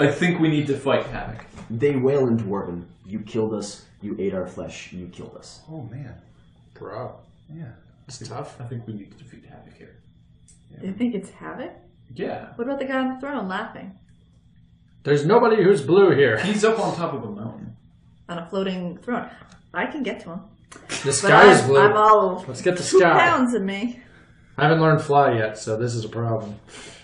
I think we need to fight Havoc. They wail in Dwarven. You killed us. You ate our flesh. You killed us. Oh, man. Bro. Yeah. It's tough. I think we need to defeat Havoc here. Yeah. You think it's Havoc? Yeah. What about the guy on the throne laughing? There's nobody who's blue here. He's up on top of a mountain. On a floating throne. I can get to him. The sky is blue. I'm all Let's get the 2 sky. pounds in me. I haven't learned fly yet, so this is a problem.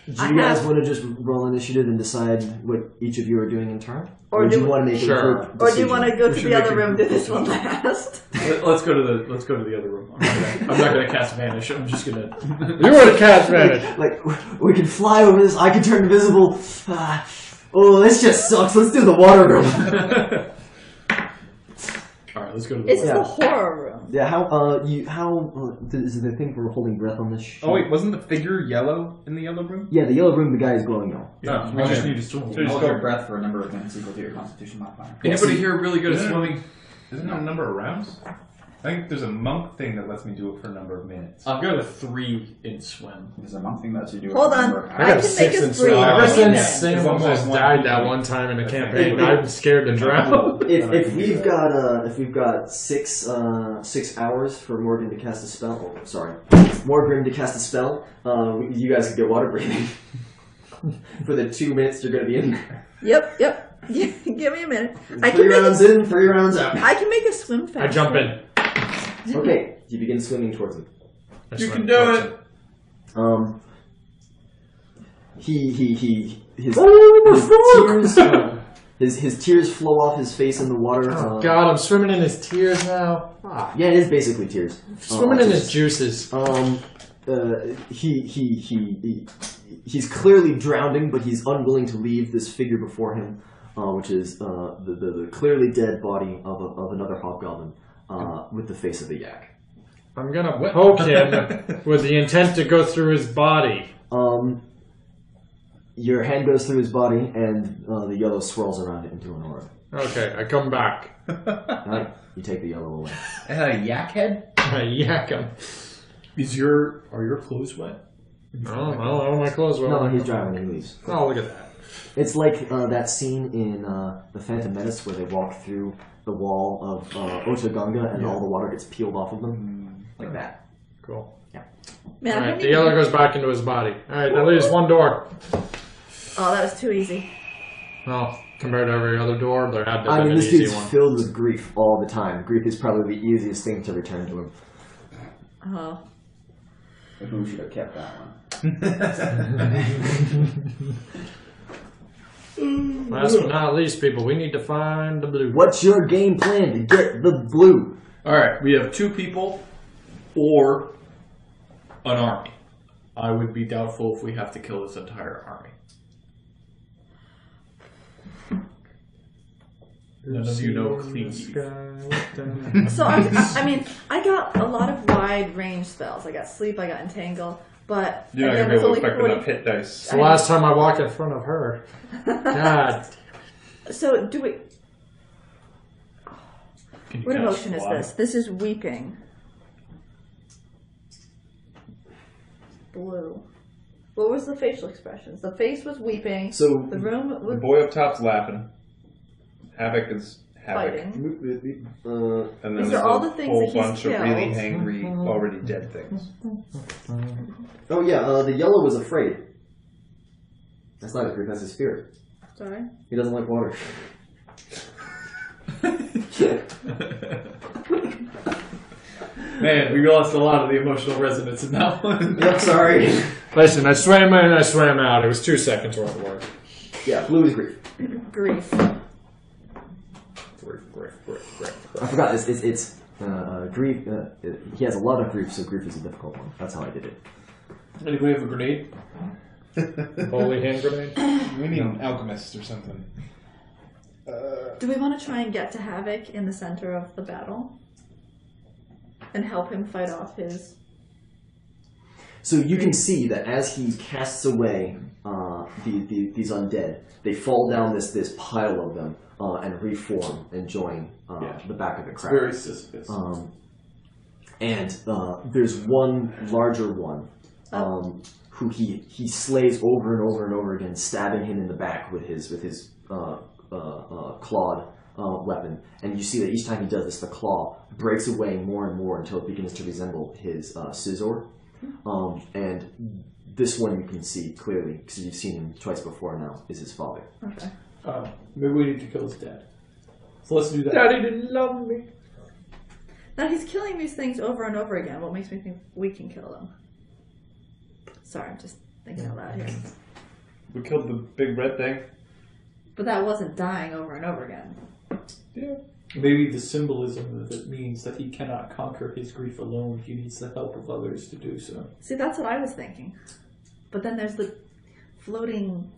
Do you guys want to just roll initiative and decide what each of you are doing in turn? Or do you want to make a group Or do you want to go to the other room, do this decision. one last? Let's go to the other room. I'm not gonna cast Vanish. I'm just gonna... You want to cast Vanish. Like, we can fly over this, I can turn invisible. This just sucks. Let's do the water room. Alright, let's go to the It's the horror room. Yeah, is it the thing for holding breath on this shit? Oh, wait, wasn't the figure yellow in the yellow room? Yeah, the yellow room, the guy is glowing yellow. Yeah, we just need to swim. Hold your breath for a number of minutes equal to your constitution modifier. Anybody here really good at swimming? Isn't there a number of rounds? I think there's a monk thing that lets me do it for a number of minutes. I've got a 3 in swim. There's a monk thing that lets you do it. Hold on. I got a 6 in swim. Ever since Yeah. almost died that one time in a campaign, I'm scared to drown. If we've got 6 hours for Morgan to cast a spell. Oh, sorry, Morgan to cast a spell. You guys could get water breathing for the 2 minutes you're going to be in there. Yep. Give me a minute. 3 rounds in, 3 rounds out. I can make a swim fast. I jump in. Okay, you begin swimming towards him. You can do it. His tears flow off his face in the water. Oh God, I'm swimming in his tears now. Yeah, it is basically tears. Swimming in his juices. He's clearly drowning, but he's unwilling to leave this figure before him. which is the clearly dead body of another hobgoblin with the face of a yak. I'm gonna poke him with the intent to go through his body. Your hand goes through his body, and the yellow swirls around it into an orb. Okay, I come back. Alright, you take the yellow away. Yak head? I yak him. Are your clothes wet? Oh, my clothes were. No, he's dry when he leaves. Oh, look at that. It's like that scene in The Phantom Menace where they walk through the wall of Otaganga and all the water gets peeled off of them. Like that. Cool. Yeah. Man, Alright, the yellow goes back into his body. Alright, that leaves one door. Oh, that was too easy. Well, compared to every other door, there had to I be mean, an this easy dude's one. filled with grief all the time. Grief is probably the easiest thing to return to him. Oh. Who should have kept that one? Last but not least, people, we need to find the blue. What's your game plan to get the blue? Alright, we have 2 people or an army. I would be doubtful if we have to kill this entire army. None of you know cleave. So, I mean, I got a lot of wide range spells. I got sleep, I got entangle, but... You're not again, going to be able it's to affect only enough hit dice. It's the last time I walk in front of her. God. So, do we... Can you What cast emotion is fly? this? This is weeping. Blue. What was the facial expressions? The face was weeping. So The room The was boy up top's laughing. Havoc is Havoc. fighting. And then These there's are all a the things whole that he's bunch of really killed. angry, already dead things. Oh yeah, the yellow was afraid. That's not his grief, that's his spirit. Sorry. He doesn't like water. Man, we lost a lot of the emotional resonance in that one. Yep, sorry. Listen, I swam in and I swam out. It was 2 seconds worth of work. Yeah, blue is grief. Grief. I forgot, it's grief, he has a lot of grief, so grief is a difficult one. That's how I did it. Anybody have a grenade? Holy hand grenade. We need an alchemist or something. Do we want to try and get to Havoc in the center of the battle? And help him fight off his... So you can see that as he casts away these undead, they fall down this pile of them and reform and join the back of the crowd. Very Sisyphus. And there's one larger one who he slays over and over and over again, stabbing him in the back with his clawed weapon. And you see that each time he does this, the claw breaks away more and more until it begins to resemble his scissor. And this one you can see clearly, because you've seen him twice before now, is his father. Okay. Maybe we need to kill his dad. So let's do that. Daddy didn't love me. Now he's killing these things over and over again. What makes me think we can kill them? Sorry, I'm just thinking out loud here. We killed the big red thing. But that wasn't dying over and over again. Yeah. Maybe the symbolism of it means that he cannot conquer his grief alone. He needs the help of others to do so. See, that's what I was thinking. But then there's the floating...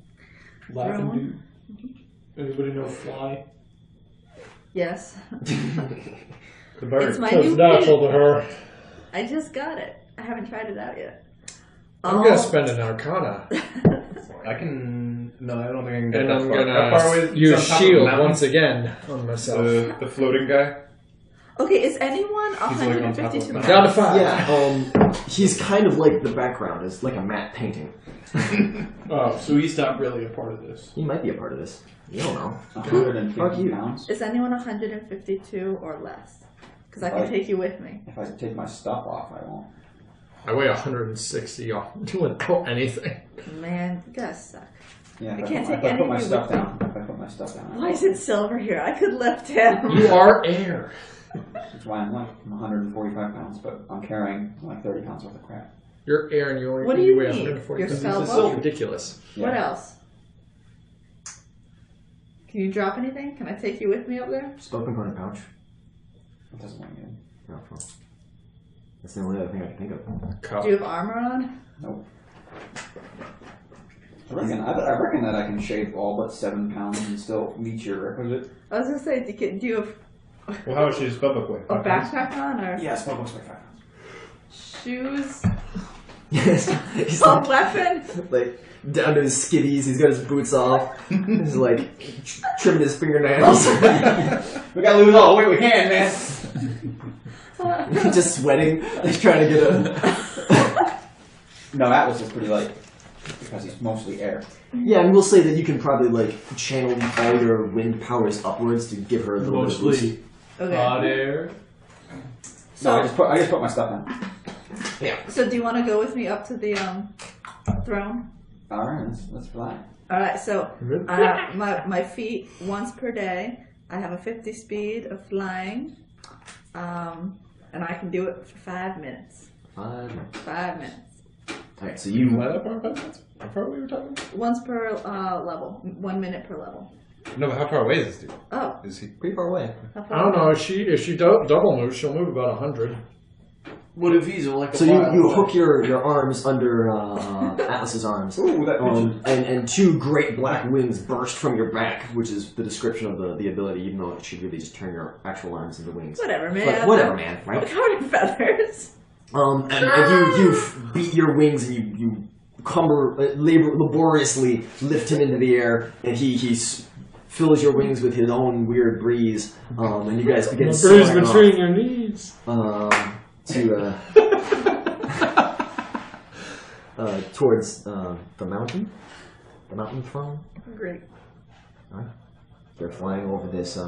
Laughing Drone? dude. Anybody know Fly? Yes. The bird It's my comes new natural thing. to her. I just got it. I haven't tried it out yet. I'm going to spend an arcana. I can... No, I don't think I can get And that I'm far. How far away going is to use on top of the shield mountain? once again on myself. The floating guy? Okay, is anyone like on top of 152 the- Down to 5. Yeah, he's kind of like the background. It's like a matte painting. Oh, so he's not really a part of this. He might be a part of this. You don't know. 150 pounds. Is anyone 152 or less? Because I can take you with me. If I take my stuff off, I won't. I weigh 160 without anything. Man, you guys suck. Yeah, I if can't if take I put my anything stuff with down. If I put my stuff down. Why is it silver here? I could lift him. You are air. That's why I'm 145 pounds, but I'm carrying like 30 pounds worth of crap. You're air and you only What do you weigh need? 140 Your pounds. spell This is book? ridiculous. Yeah. What else? Can you drop anything? Can I take you with me up there? Spell component pouch. It doesn't look good. Oh, well. That's the only other thing I can think of. Cup. Do you have armor on? Nope. I reckon that I can shave all but 7 pounds and still meet your requisite. I was gonna say, do you have Well, how much is spellbook weigh? a backpack on or Yeah, spellbook's like 5 pounds. shoes? He's A like, weapon? like down to his skivvies. He's got his boots off. He's like trimming his fingernails. We gotta lose all the weight we can, man. Just sweating. He's trying to get a. No, Atlas is pretty light because he's mostly air. Yeah, and we'll say that you can probably like channel all your wind powers upwards to give her a little bit of boost. Mostly Okay. hot air. No, I just put my stuff in. So do you want to go with me up to the throne? All right, let's fly. All right. So my feet once per day. I have a 50 speed of flying, and I can do it for 5 minutes. 5 minutes. Alright, so you. How far away were we talking? Once per level. 1 minute per level. No, but how far away is this dude? Oh. Is he? Pretty far away. How I far don't know. If she double moves, she'll move about 100. What if he's like a So mile you away? hook your arms under Atlas's arms, Ooh, that and 2 great black wings burst from your back, which is the description of the ability, even though it should really just turn your actual arms into wings. Whatever, man. But whatever, man, right? Covered in feathers. And you beat your wings and you laboriously lift him into the air, and he fills your wings with his own weird breeze, and you guys begin Breeze soaring between your knees. towards the mountain throne. Great. Right. They're flying over this.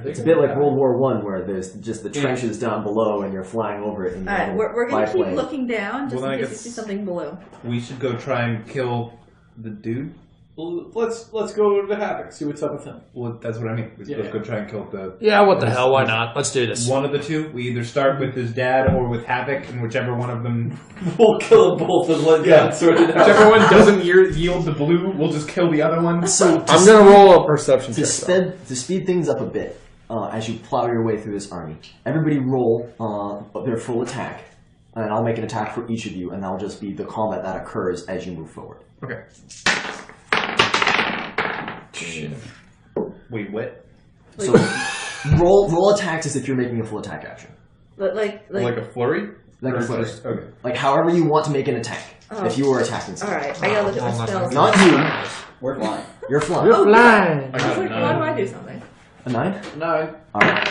It's a bit like World War I, where there's just the trenches down below, and you're flying over it. All right, we're gonna keep biplane. looking down just Well, in I case you guess- see something blue. We should go try and kill the dude. Well, let's go to Havoc. See what's up with him. Well, that's what I mean. Let's go try and kill the Yeah, what the hell? Why not? Let's do this. one of the two. We either start with his dad or with Havoc, and whichever one of them, We'll kill them both and let God sort it out. whichever one doesn't yield the blue, we'll just kill the other one. So I'm gonna roll a perception check. to speed things up a bit as you plow your way through this army. Everybody roll their full attack, and I'll make an attack for each of you, and that'll just be the combat that occurs as you move forward. Okay. Wait, what? So roll attacks as if you're making a full attack action, But like Like a flurry? like Or a flurry. just- okay. Like however you want to make an attack. Oh. If you were attacking all someone. right, I gotta look at my spells. Not you. We're flying. You're flying. You're flying. I I was got like, a why do 9. I do something? A 9? 9. Alright.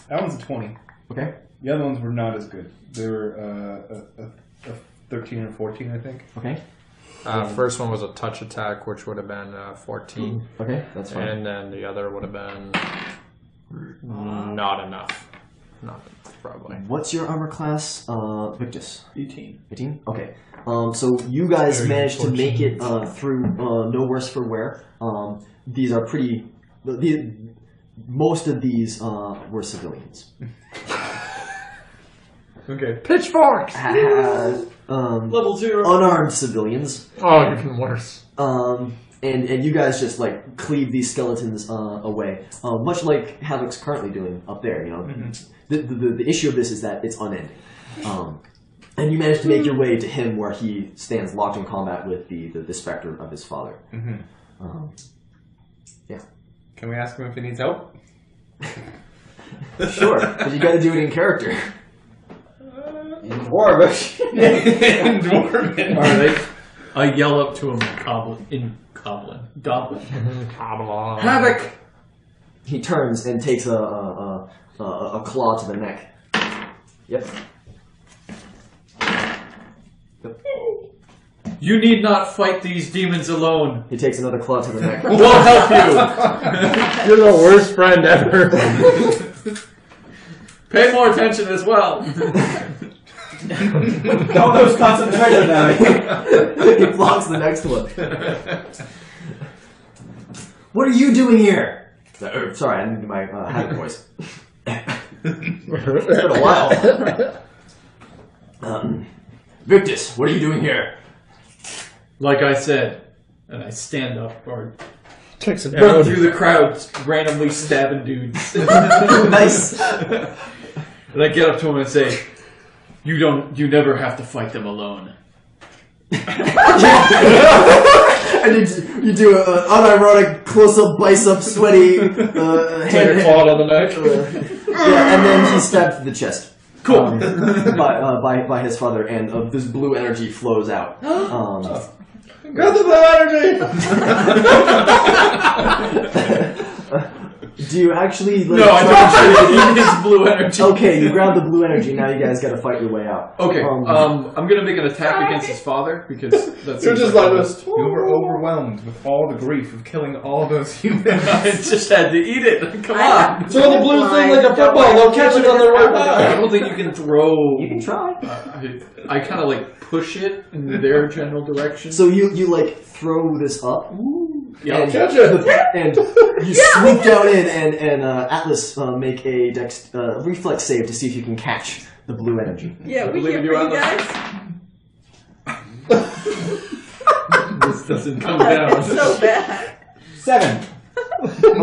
That one's a 20. Okay. The other ones were not as good. They were a 13 or 14, I think. Okay. First one was a touch attack, which would have been 14. Okay, that's fine. And then the other would have been not enough. Not enough, probably. What's your armor class, Victus? 18. 18? Okay. So you guys managed to make it through no worse for wear. These are pretty... most of these were civilians. Okay. Pitchforks! Level 0. Unarmed civilians. Oh, even worse. And you guys just like cleave these skeletons away, much like Havoc's currently doing up there. You know, the issue of this is that it's unending. And you manage to make your way to him where he stands locked in combat with the specter of his father. Yeah. Can we ask him if he needs help? Sure, but you got to do it in character. In Dwarvish. In Dwarven. Alright. I yell up to him Goblin. Havoc. He turns and takes a claw to the neck. Yep. You need not fight these demons alone. He takes another claw to the neck. We'll help you. You're the worst friend ever. Pay more attention as well. All those concentration now. He blocks the next one. What are you doing here? Sorry, I didn't do my Havoc voice. It's been a while. Victus, what are you doing here? Like I said, and I stand up or Takes a run through the crowd, randomly stabbing dudes. Nice. And I get up to him and say, "You never have to fight them alone. And you do an unironic close-up bicep sweaty Take a claw on the neck. yeah, and then he's stabbed through the chest. Cool. By his father, and this blue energy flows out. Grab the blue energy! Do you actually? Like, No, I don't. Even his blue energy. Okay, you grab the blue energy. Now you guys got to fight your way out. Okay, I'm gonna make an attack against his father because that's. You're just like this. You were overwhelmed with all the grief of killing all those humans. I just had to eat it. Come on. Throw the blue thing like a football. They'll catch it on their way I back. don't think you can throw. You can try. I kind of like push it in their general direction. So you like throw this up. Yeah, And, catch it. and you swoop down in and Atlas make a reflex save to see if you can catch the blue energy. Yeah, we believe here you, for you Atlas. guys. This doesn't come down. It's so bad. 7.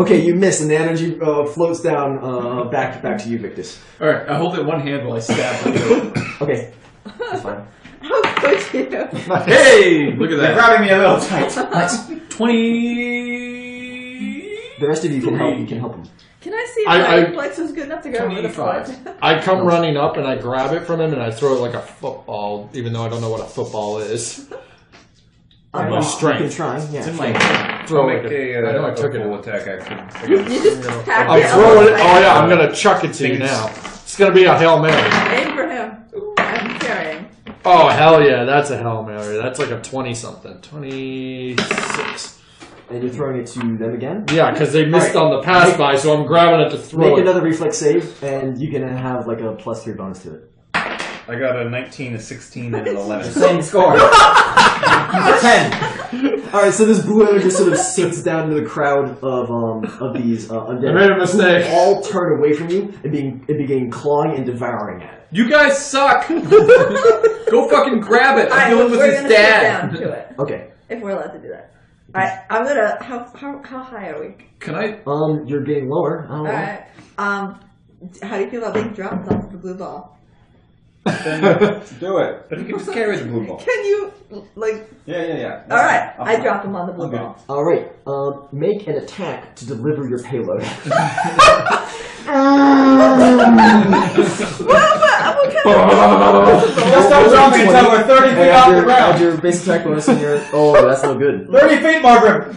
Okay, you miss, and the energy floats down back to you, Victus. All right, I hold it in one hand while I stab. Okay, that's fine. How could you? Hey, look at They're that. grabbing me a little tight. 20. The rest of you can help. You can help him. Can I see if I- my reflex is good enough to grab rid of 25. blood? I come running up and I grab it from him and I throw it like a football, even though I don't know what a football is. Alright, My you can strength. try. Yeah. It's in my hand. Throw Make it. a, I know I took it. full attack action. You just tap I'm it throwing it. up. Oh yeah, I'm gonna chuck it to you now. It's gonna be a Hail Mary. Aim for him. I'm carrying. Oh hell yeah, that's a Hail Mary. That's like a 20 something. 26. And you're throwing it to them again. Yeah, because they missed on the pass by, so I'm grabbing it to throw Make it. another reflex save, and you can have like a +3 bonus to it. I got a 19, a 16, and an 11. Same score. 10. Alright, so this blue energy sort of sinks down into the crowd of these undead. I made a mistake. Who all turn away from you and begin clawing and devouring at it. You guys suck. Go fucking grab it. I'm dealing with we're his gonna sit down dad. to it Okay. if we're allowed to do that. Alright, I'm gonna. How high are we? Can I? You're getting lower. I don't know. Alright. How do you feel about being dropped off the blue ball? Then do it. But you can just carry the blue ball. Can you like? Yeah. Alright, I drop him on the blue Okay. ball. Alright, make an attack to deliver your payload. Just don't drop me until we're 30 feet off the Add ground. your base attack bonus in your... Oh, that's no good. 30 feet, Margaret.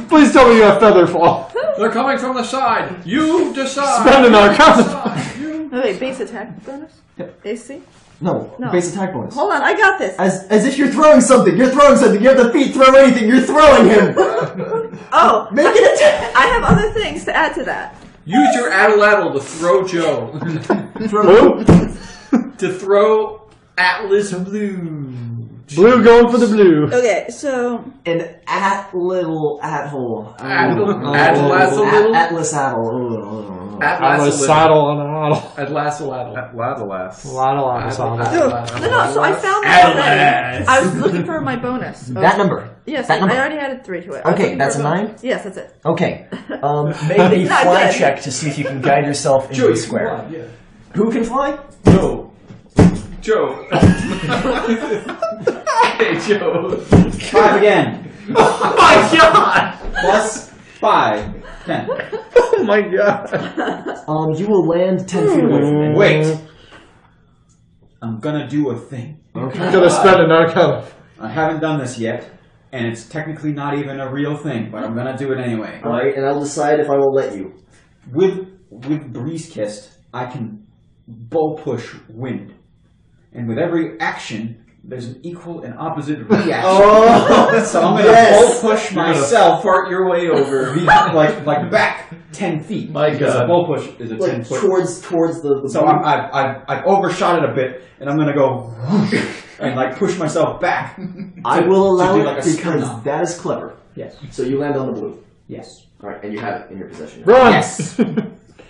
Please tell me you have feather fall. They're coming from the side. You decide. Spend an arcana. Oh, wait, base attack bonus? AC? No, No. base attack bonus. Hold on, I got this. As if you're throwing something. You're throwing something. You have the feet throw anything. You're throwing him. Oh, Make an attack. I have other things to add to that. Use your addle to throw Joe. Blue? To throw Atlas Blue. Blue going for the blue. Okay, so An at-hole. Atlas a little? Atlas addle. I'm a saddle on a saddle. Atlas. no. So I found that already. I was looking for my bonus. That number. Yes, That number. I already added 3 to it. I was Okay, looking that's for a bonus. 9? Yes, that's it. Okay. Make a Not fly good. check to see if you can guide yourself into Joe, the you square. can fly, yeah. Who can fly? No. Joe. Hey, Joe. 5 again. Oh my god! Plus 5. 10. Oh my god. You will land 10 feet away from it. Wait. I'm gonna do a thing. I'm gonna spend an arcana. I haven't done this yet, and it's technically not even a real thing, but I'm gonna do it anyway. Alright, and I'll decide if I will let you. With Breeze Kist, I can bow push wind. And with every action, there's an equal and opposite reaction. Oh, so I'm gonna yes. bow push You're gonna myself fart your way over. like back 10 feet. My because God. a bow push is a 10 Like foot. towards the So I've overshot it a bit, and I'm gonna go whoosh, and like push myself back. I will allow do it like a because spin-off. that is clever. Yes. So you land on the blue. Yes. Alright, and you have it in your possession. Run! Yes.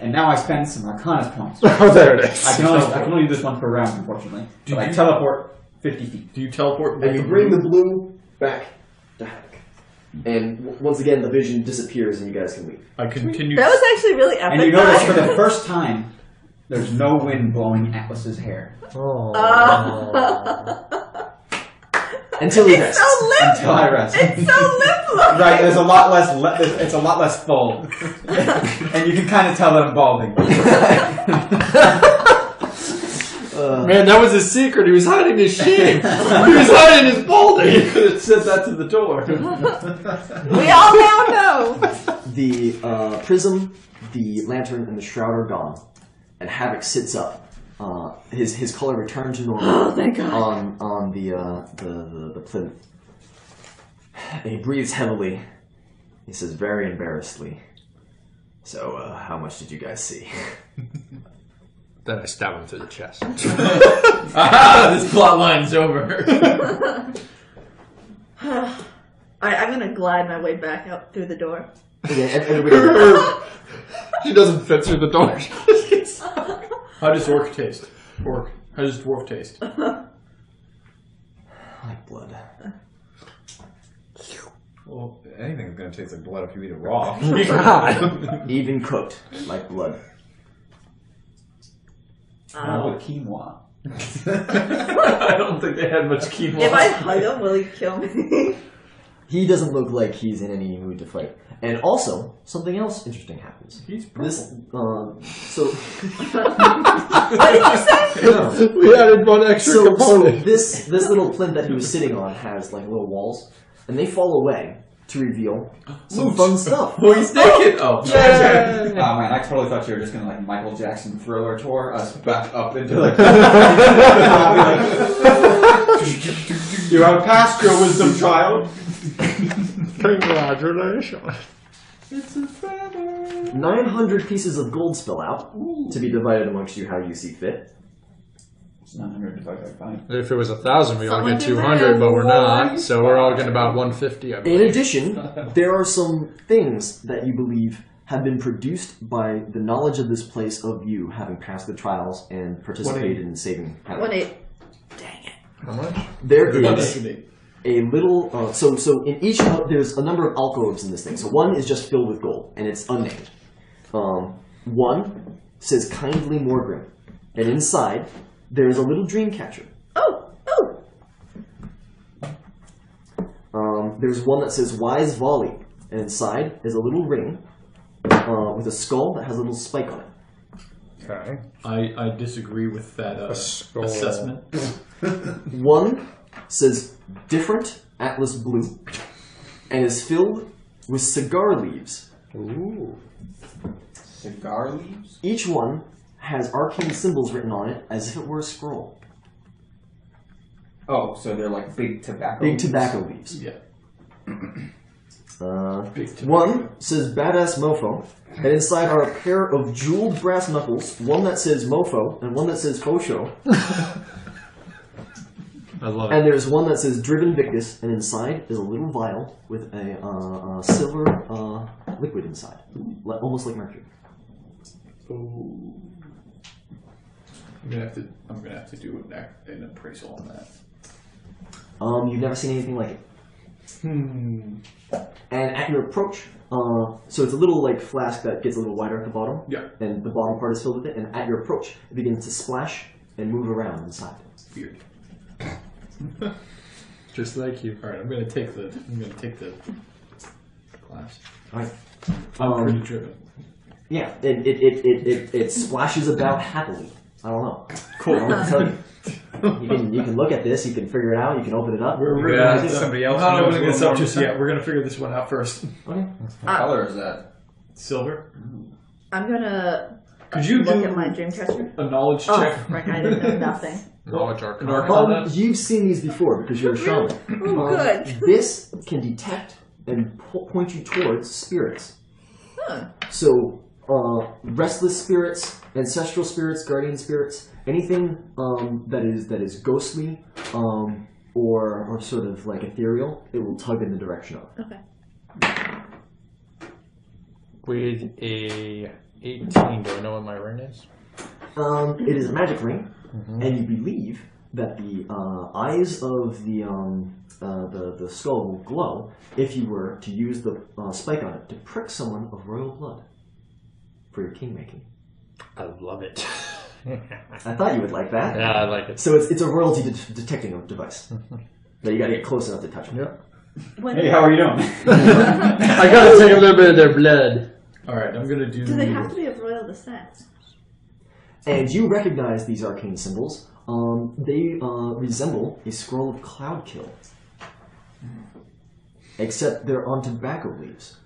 And now I spend some Arcana points. Oh, there it is. I can only do this one per round, unfortunately. But I teleport 50 feet. Do you teleport? And you bring the blue back to Havoc. And once again, the vision disappears and you guys can leave. I continue. That was actually really epic. And you notice for guys. the first time, there's no wind blowing Atlas's hair. Oh. Until he rests. So limp. Until I rest. It's so limp. Right, there's a lot less. It's a lot less full, and you can kind of tell that I'm balding. Man, that was his secret. He was hiding his shame. He was hiding his balding. You could have said that to the door. We all now know. The prism, the lantern, and the shroud are gone, and Havoc sits up. His color returned to normal. Oh, thank God. On the plinth. And he breathes heavily. He says very embarrassedly, "So, how much did you guys see?" Then I stab him through the chest. This plot line's over. Alright, I'm gonna glide my way back out through the door. Okay, everybody. She doesn't fit through the door. How does orc taste? Orc. How does dwarf taste? Like blood. Well, anything's gonna taste like blood if you eat it raw. Even cooked, like blood. Not with quinoa. I don't think they had much quinoa. If I hug him, will he kill me? He doesn't look like he's in any mood to fight. And also, something else interesting happens. He's purple. This, so... What did you say? We added one extra So component. this little plinth that he was sitting on has like little walls, and they fall away to reveal some fun stuff. Oh, he's naked! Oh, Oh man, I totally thought you were just gonna like Michael Jackson Thriller tour us back up into like. You have passed your wisdom, child. Congratulations. 900 pieces of gold spill out to be divided amongst you how you see fit. It's 900 divided by 5. If it was 1,000, we all Someone get do 200, math. but we're not. So we're all getting about 150. I In believe. addition, there are some things that you believe have been produced by the knowledge of this place of you having passed the trials and participated in saving Havoc. 1-8. How much? There Good. is a little, so in each, there's a number of alcoves in this thing. So one is just filled with gold, and it's unnamed. One says kindly Morgrim, and inside there's a little dream catcher. Oh! There's one that says wise volley, and inside is a little ring with a skull that has a little spike on it. Okay. I disagree with that skull. assessment. One says different Atlas blue, and is filled with cigar leaves. Ooh. Cigar leaves? Each one has arcane symbols written on it as if it were a scroll. Oh, so they're like big tobacco Big leaves? tobacco leaves. Yeah. One says badass mofo, and inside are a pair of jeweled brass knuckles, one that says mofo and one that says faux show. I love And it. there's one that says driven victus, and inside is a little vial with a silver liquid inside, almost like mercury. I'm gonna have to do an appraisal on that. You've never seen anything like it. And at your approach, so it's a little like flask that gets a little wider at the bottom. Yeah. And the bottom part is filled with it. And at your approach, it begins to splash and move around inside. Weird. Just like you. All right, I'm gonna take the glass. All right. I'm pretty driven. Yeah. It splashes about happily. I don't know. Cool. I don't know what to tell you. You can look at this. You can figure it out. You can open it up. We're Yeah, gonna somebody else I'm not knows looking a this little up more. just yet. We're gonna figure this one out first. Okay. What color is that? Silver. I'm gonna Could you look do at my dream catcher. a knowledge Oh, check? frick, I didn't know nothing. Knowledge An arcana. arcana? You've seen these before because you're a shaman. Oh, good. This can detect and point you towards spirits. Huh. So, restless spirits, ancestral spirits, guardian spirits, anything that is ghostly or sort of like ethereal, it will tug in the direction of. Okay. With a 18, do I know what my ring is? It is a magic ring, and you believe that the eyes of the skull will glow if you were to use the spike on it to prick someone of royal blood for your king making. I love it. I thought you would like that. Yeah, I like it. So it's a royalty detecting device. No, you gotta get close enough to touch them. Yep. Hey, how are you doing? I gotta take a little bit of their blood. Alright, I'm gonna do... Do they have to be of royal descent? And you recognize these arcane symbols. They resemble a scroll of cloud kill. Except they're on tobacco leaves.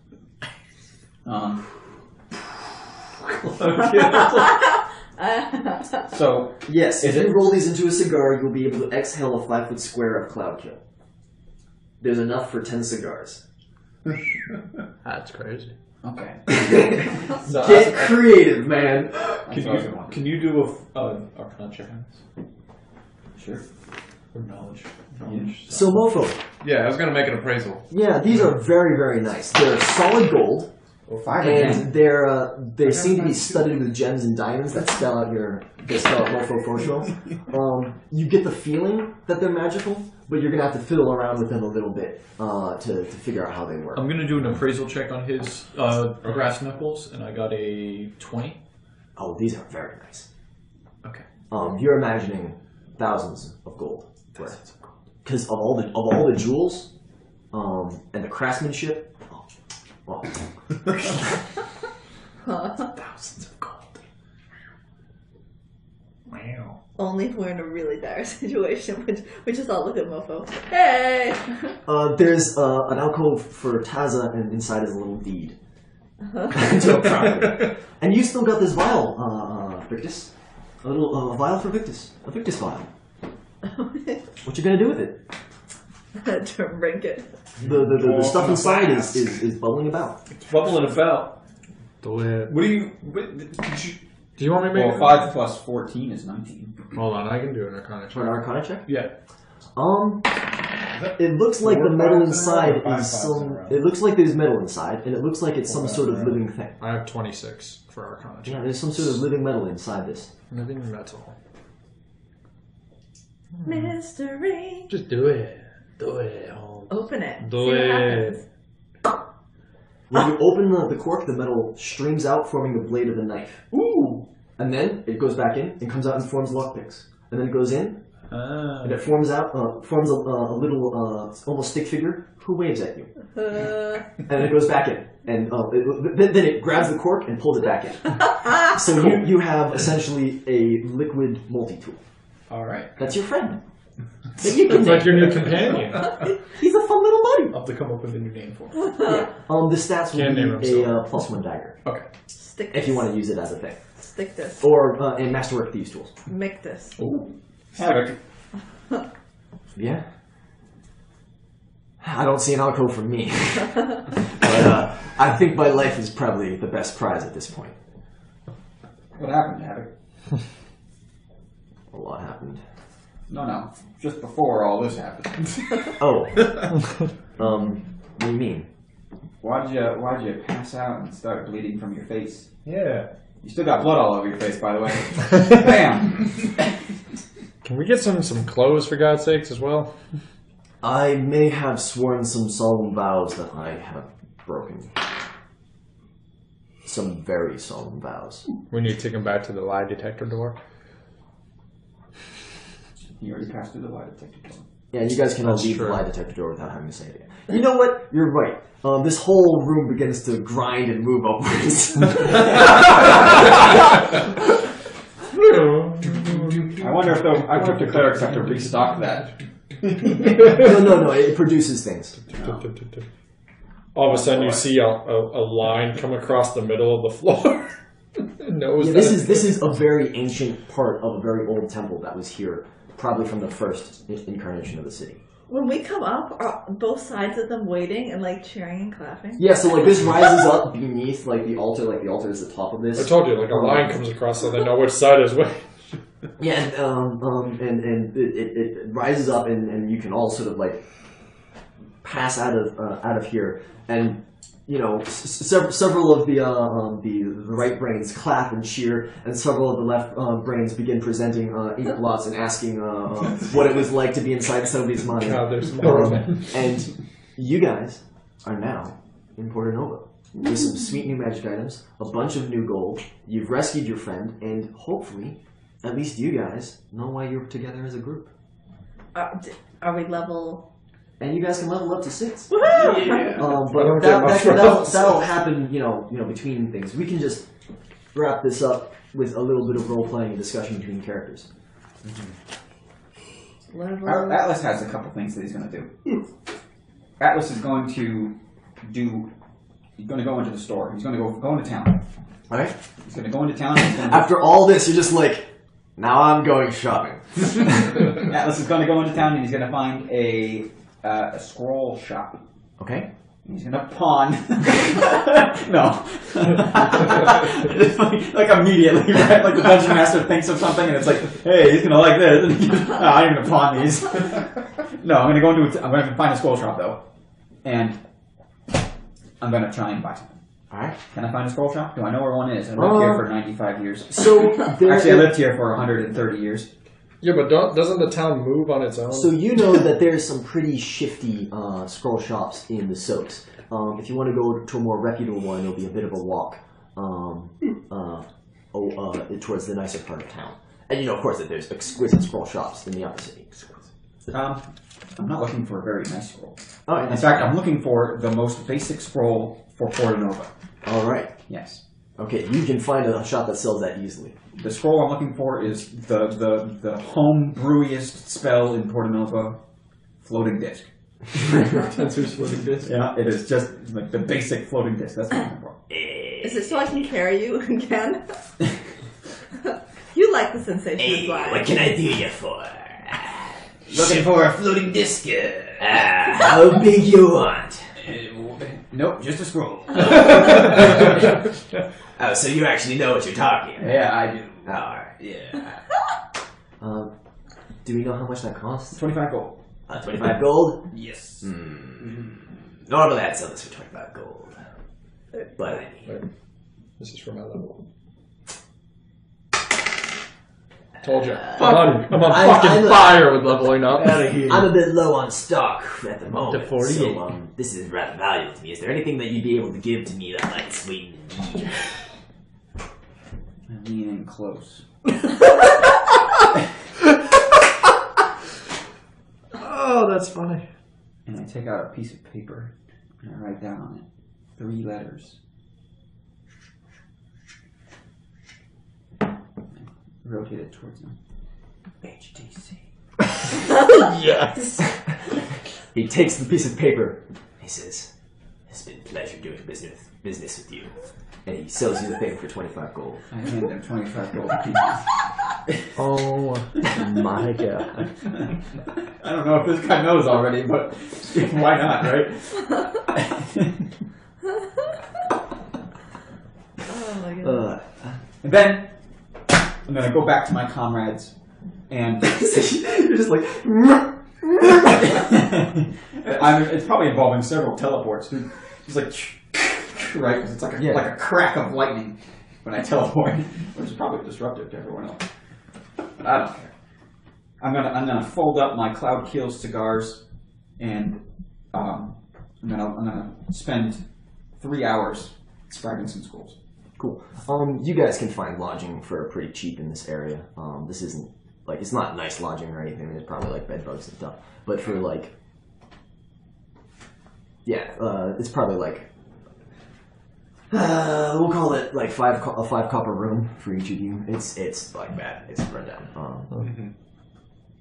So, Yes, if you roll these into a cigar, you'll be able to exhale a 5-foot square of cloud kill. There's enough for 10 cigars. That's crazy. okay. Get creative, man. Can you do a Arcana check on this? Sure. Or knowledge? So, Mofo, Yeah, I was gonna make an appraisal. yeah, these are very, very nice. They're solid gold, 5 again. and they seem to be studded with gems and diamonds that spell out Mofo Fosho. You get the feeling that they're magical, but you're gonna have to fiddle around with them a little bit to figure out how they work. I'm gonna do an appraisal check on his brass knuckles, and I got a 20. Oh, these are very nice. Okay. You're imagining thousands of gold. Because of all the jewels, and the craftsmanship, Thousands of gold. Wow. Only if we're in a really dire situation, which we just all look at Mofo. Hey! there's an alcove for Taza, and inside is a little deed. To a property. And you still got this vial, Victus. A little vial for Victus. A Victus vial. What you gonna do with it? Drink it. The stuff inside is bubbling about. It's bubbling about. Do it. What do you... Do you want me to make Well, 5 plus 14 is 19. Hold on, I can do an Arcana check. For an Arcana check? Yeah. It looks like the metal inside five is fives in a some. row? It looks like there's metal inside, and it looks like it's some sort of living thing. I have 26 for Arcana check. Yeah, there's some sort of living metal inside this. Living metal. Mystery. Just do it. Do it. Oh. Open it. Do See what it. happens. When you open the cork, the metal streams out, forming the blade of a knife. Ooh! And then it goes back in and comes out and forms lockpicks. And then it goes in, and it forms a little, almost stick figure who waves at you. And then it goes back in. And then it grabs the cork and pulls it back in. So you have essentially a liquid multi-tool. Alright. That's your friend. That you can It's like your new companion. He's a fun little buddy. I'll have to come up with a new name for him. Yeah. The stats Can't name will be himself. a +1 dagger. Okay. Stick If this. you want to use it as a thing. Stick this. Or in Masterwork Thieves tools. Make this. Ooh. Havoc. Yeah. I don't see an alcove from me. But I think my life is probably the best prize at this point. What happened, Havoc? A lot happened. No. Just before all this happened. Oh. What do you mean? Why'd you pass out and start bleeding from your face? Yeah. You still got blood all over your face, by the way. Bam! Can we get some clothes for God's sakes as well? I may have sworn some solemn vows that I have broken. Some very solemn vows. We need to take him back to the lie detector door. You already passed through the lie detector door. Yeah, you guys can all That's leave true. the lie detector door without having to say it again. You know what? You're right. This whole room begins to grind and move upwards. I wonder if the clerics have to restock that. No. It produces things. All of a sudden, you see a line come across the middle of the floor. Yeah, this is a very ancient part of a very old temple that was here, probably from the first incarnation of the city. When we come up, are both sides of them waiting and like cheering and clapping? Yeah, so like this rises up beneath like the altar is the top of this. I told you, like a line comes across so they know which side is which. Yeah, and it rises up and you can all sort of like pass out of here, and you know several of the right brains clap and cheer, and several of the left brains begin presenting ink blots and asking what it was like to be inside somebody's mind. God, there's more of them. And you guys are now in Porta Nova with some sweet new magic items, a bunch of new gold. You've rescued your friend, and hopefully, at least you guys know why you're together as a group. Are we level? And you guys can level up to 6. Yeah. But that'll happen, between things. We can just wrap this up with a little bit of role playing and discussion between characters. Atlas has a couple things that he's going to do. Atlas is going to He's going to go into the store. He's going to go into town. All right. He's going to go into town. And After all this, you're just like, now I'm going shopping. Atlas is going to go into town and he's going to find a scroll shop. Okay. He's going to pawn. No. Like immediately, right? Like the dungeon master thinks of something and it's like, hey, he's going to like this. And I'm going to pawn these. No, I'm going to find a scroll shop though. And I'm going to try and buy something. Alright. Can I find a scroll shop? Do I know where one is? I lived here for 95 years. So Actually, I lived here for 130 years. Yeah, but doesn't the town move on its own? So you know that there's some pretty shifty scroll shops in the soaks. If you want to go to a more reputable one, it'll be a bit of a walk towards the nicer part of town. And of course, that there's exquisite scroll shops in the other city. I'm not looking for a very nice scroll. Oh, in fact, I'm looking for the most basic scroll for Portanova. All right. Yes. Okay, you can find a shop that sells that easily. The scroll I'm looking for is the home brewiest spell in Portanova, floating disc. Tensor's floating disc? Yeah, it is just like the basic floating disc. That's what I'm looking for. Is it so I can carry you again? You like the sensation of flying. What can I do you for? Looking for a floating disc. How big you want? Nope, just a scroll. Oh, so you actually know what you're talking about. Yeah, I do. Alright, yeah. Do we know how much that costs? 25 gold. 25 gold? Yes. Normally I'd sell this for 25 gold. But Wait. This is for my level. Told you. I'm on fucking fire with leveling up. I'm a bit low on stock at the moment. To 48. So this is rather valuable to me. Is there anything that you'd be able to give to me that might sweeten the deal? I'm leaning close. Oh, that's funny. And I take out a piece of paper and I write down on it 3 letters. Rotate it towards him. HTC. Yes. He takes the piece of paper. He says, "It's been a pleasure doing business with you." And he sells you the thing for 25 gold. I hand him 25 gold pieces. Oh my god. I don't know if this guy knows already, but why not, right? Oh my god. And then I'm going to go back to my comrades and You're just like, it's probably involving several teleports, dude. It's like, right? 'Cause it's like a crack of lightning when I teleport, which is probably disruptive to everyone else. But I don't care. I'm gonna fold up my Cloud Kills cigars, and I'm gonna spend 3 hours spragging some schools. cool. You guys can find lodging for pretty cheap in this area. This isn't, like, it's not nice lodging or anything. It's probably, like, bed bugs and stuff. But for, like, it's probably, like, we'll call it, like, a 5 copper room for each of you. It's like, bad. It's run down.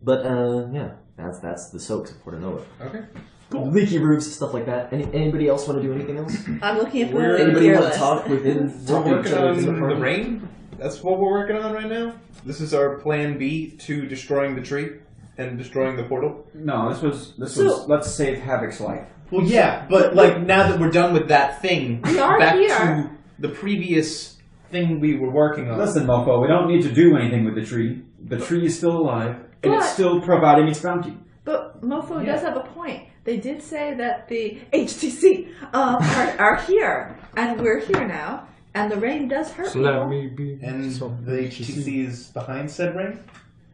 But, yeah, that's the soaks of Portanova. Okay. Cool. Leaky roofs, stuff like that. Anybody else want to do anything else? I'm looking at Anybody the want list. to talk within? We're working on the rain. That's what we're working on right now. This is our plan B to destroying the tree and destroying the portal. No, this was let's save Havoc's life. Well, yeah, but like now that we're done with that thing, We are back here. to the previous thing we were working on. Listen, Mofo, we don't need to do anything with the tree. The tree is still alive, and it's But- still providing its bounty. But Mofo does have a point. They did say that the HTC are here, and we're here now, and the rain does hurt So people. let me be. And the HTC is behind said rain?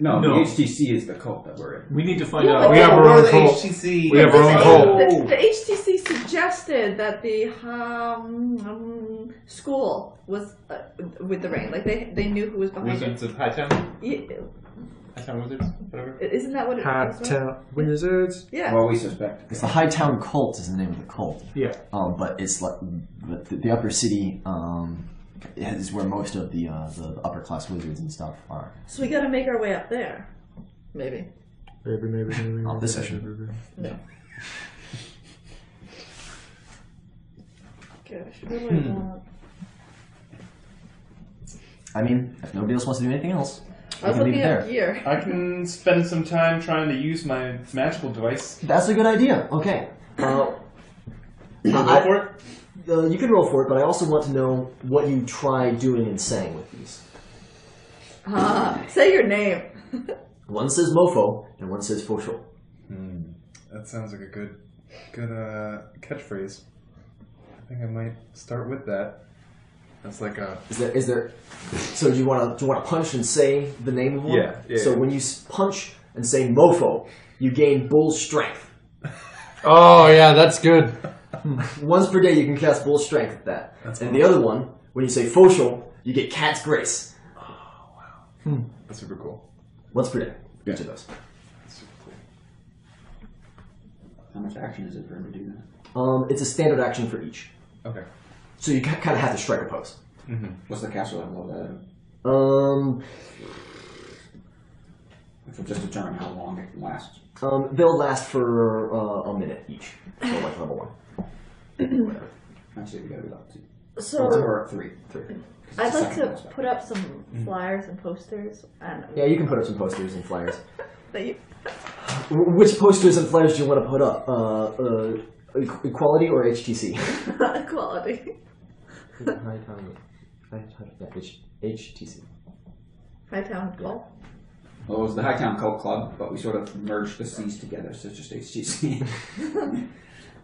No, No. the HTC is the cult that we're in. We need to find Yeah, out. but- We have our We're own the cult. HTC. We have our own cult. The HTC suggested that the school was with the rain. Like they knew who was behind Was it. it Hightown? Yeah. Hightown Wizards? Whatever. Isn't that what it is? Hightown Wizards. Yeah. Well, we suspect. It's the Hightown Cult is the name of the cult. Yeah. But it's like the upper city is where most of the upper class wizards and stuff are. So we gotta make our way up there. Maybe. Maybe. This session. No. Gosh, what do I want? I mean, if nobody else wants to do anything else, I was we can leave looking it there. at gear. I can spend some time trying to use my magical device. That's a good idea. Okay. Roll for it? You can roll for it, but I also want to know what you try doing and saying with these. Say your name. One says mofo, and one says fosho. That sounds like a good catchphrase. I think I might start with that. That's like a. Is there? So do you want to punch and say the name of one? Yeah. So when you punch and say mofo, you gain bull strength. Oh yeah, that's good. Once per day, you can cast bull strength at that. That's and awesome. the other one, when you say fosho, you get cat's grace. Oh wow. That's super cool. Once per day. Each of those. That's super cool. How much action is it for him to do that? It's a standard action for each. Okay. So you kind of have to strike a pose. Mm-hmm. What's the caster level of that? Which will just determine how long it lasts. They'll last for a minute each. So like level 1. Whatever. Actually, we gotta do that too. So Or 3. I'd like to put up some flyers and posters and Yeah, you can put up some posters and flyers. that you Which posters and flyers do you want to put up? Equality or HTC? quality. HTC. Hightown Cult. Well, it was the Hightown Cult Club, but we sort of merged the C's together, so it's just HTC.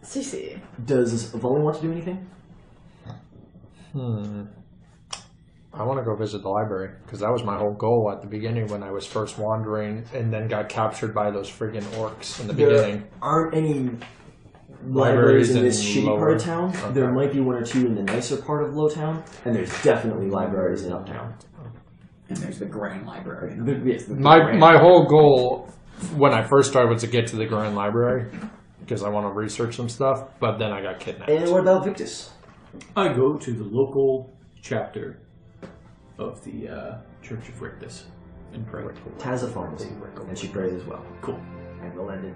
CC. Does Volley want to do anything? I want to go visit the library because that was my whole goal at the beginning when I was first wandering and then got captured by those friggin' orcs in the beginning. There aren't any libraries in this shitty lower. part of town. Okay. There might be one or two in the nicer part of Lowtown, and there's definitely libraries in Uptown. And there's the Grand Library. Yes, the My Grand. my whole goal when I first started was to get to the Grand Library because I want to research some stuff, but then I got kidnapped. And what about Victus? I go to the local chapter of the Church of Rictus and pray. Tazza farms, and she prays as well. Cool. And we'll end it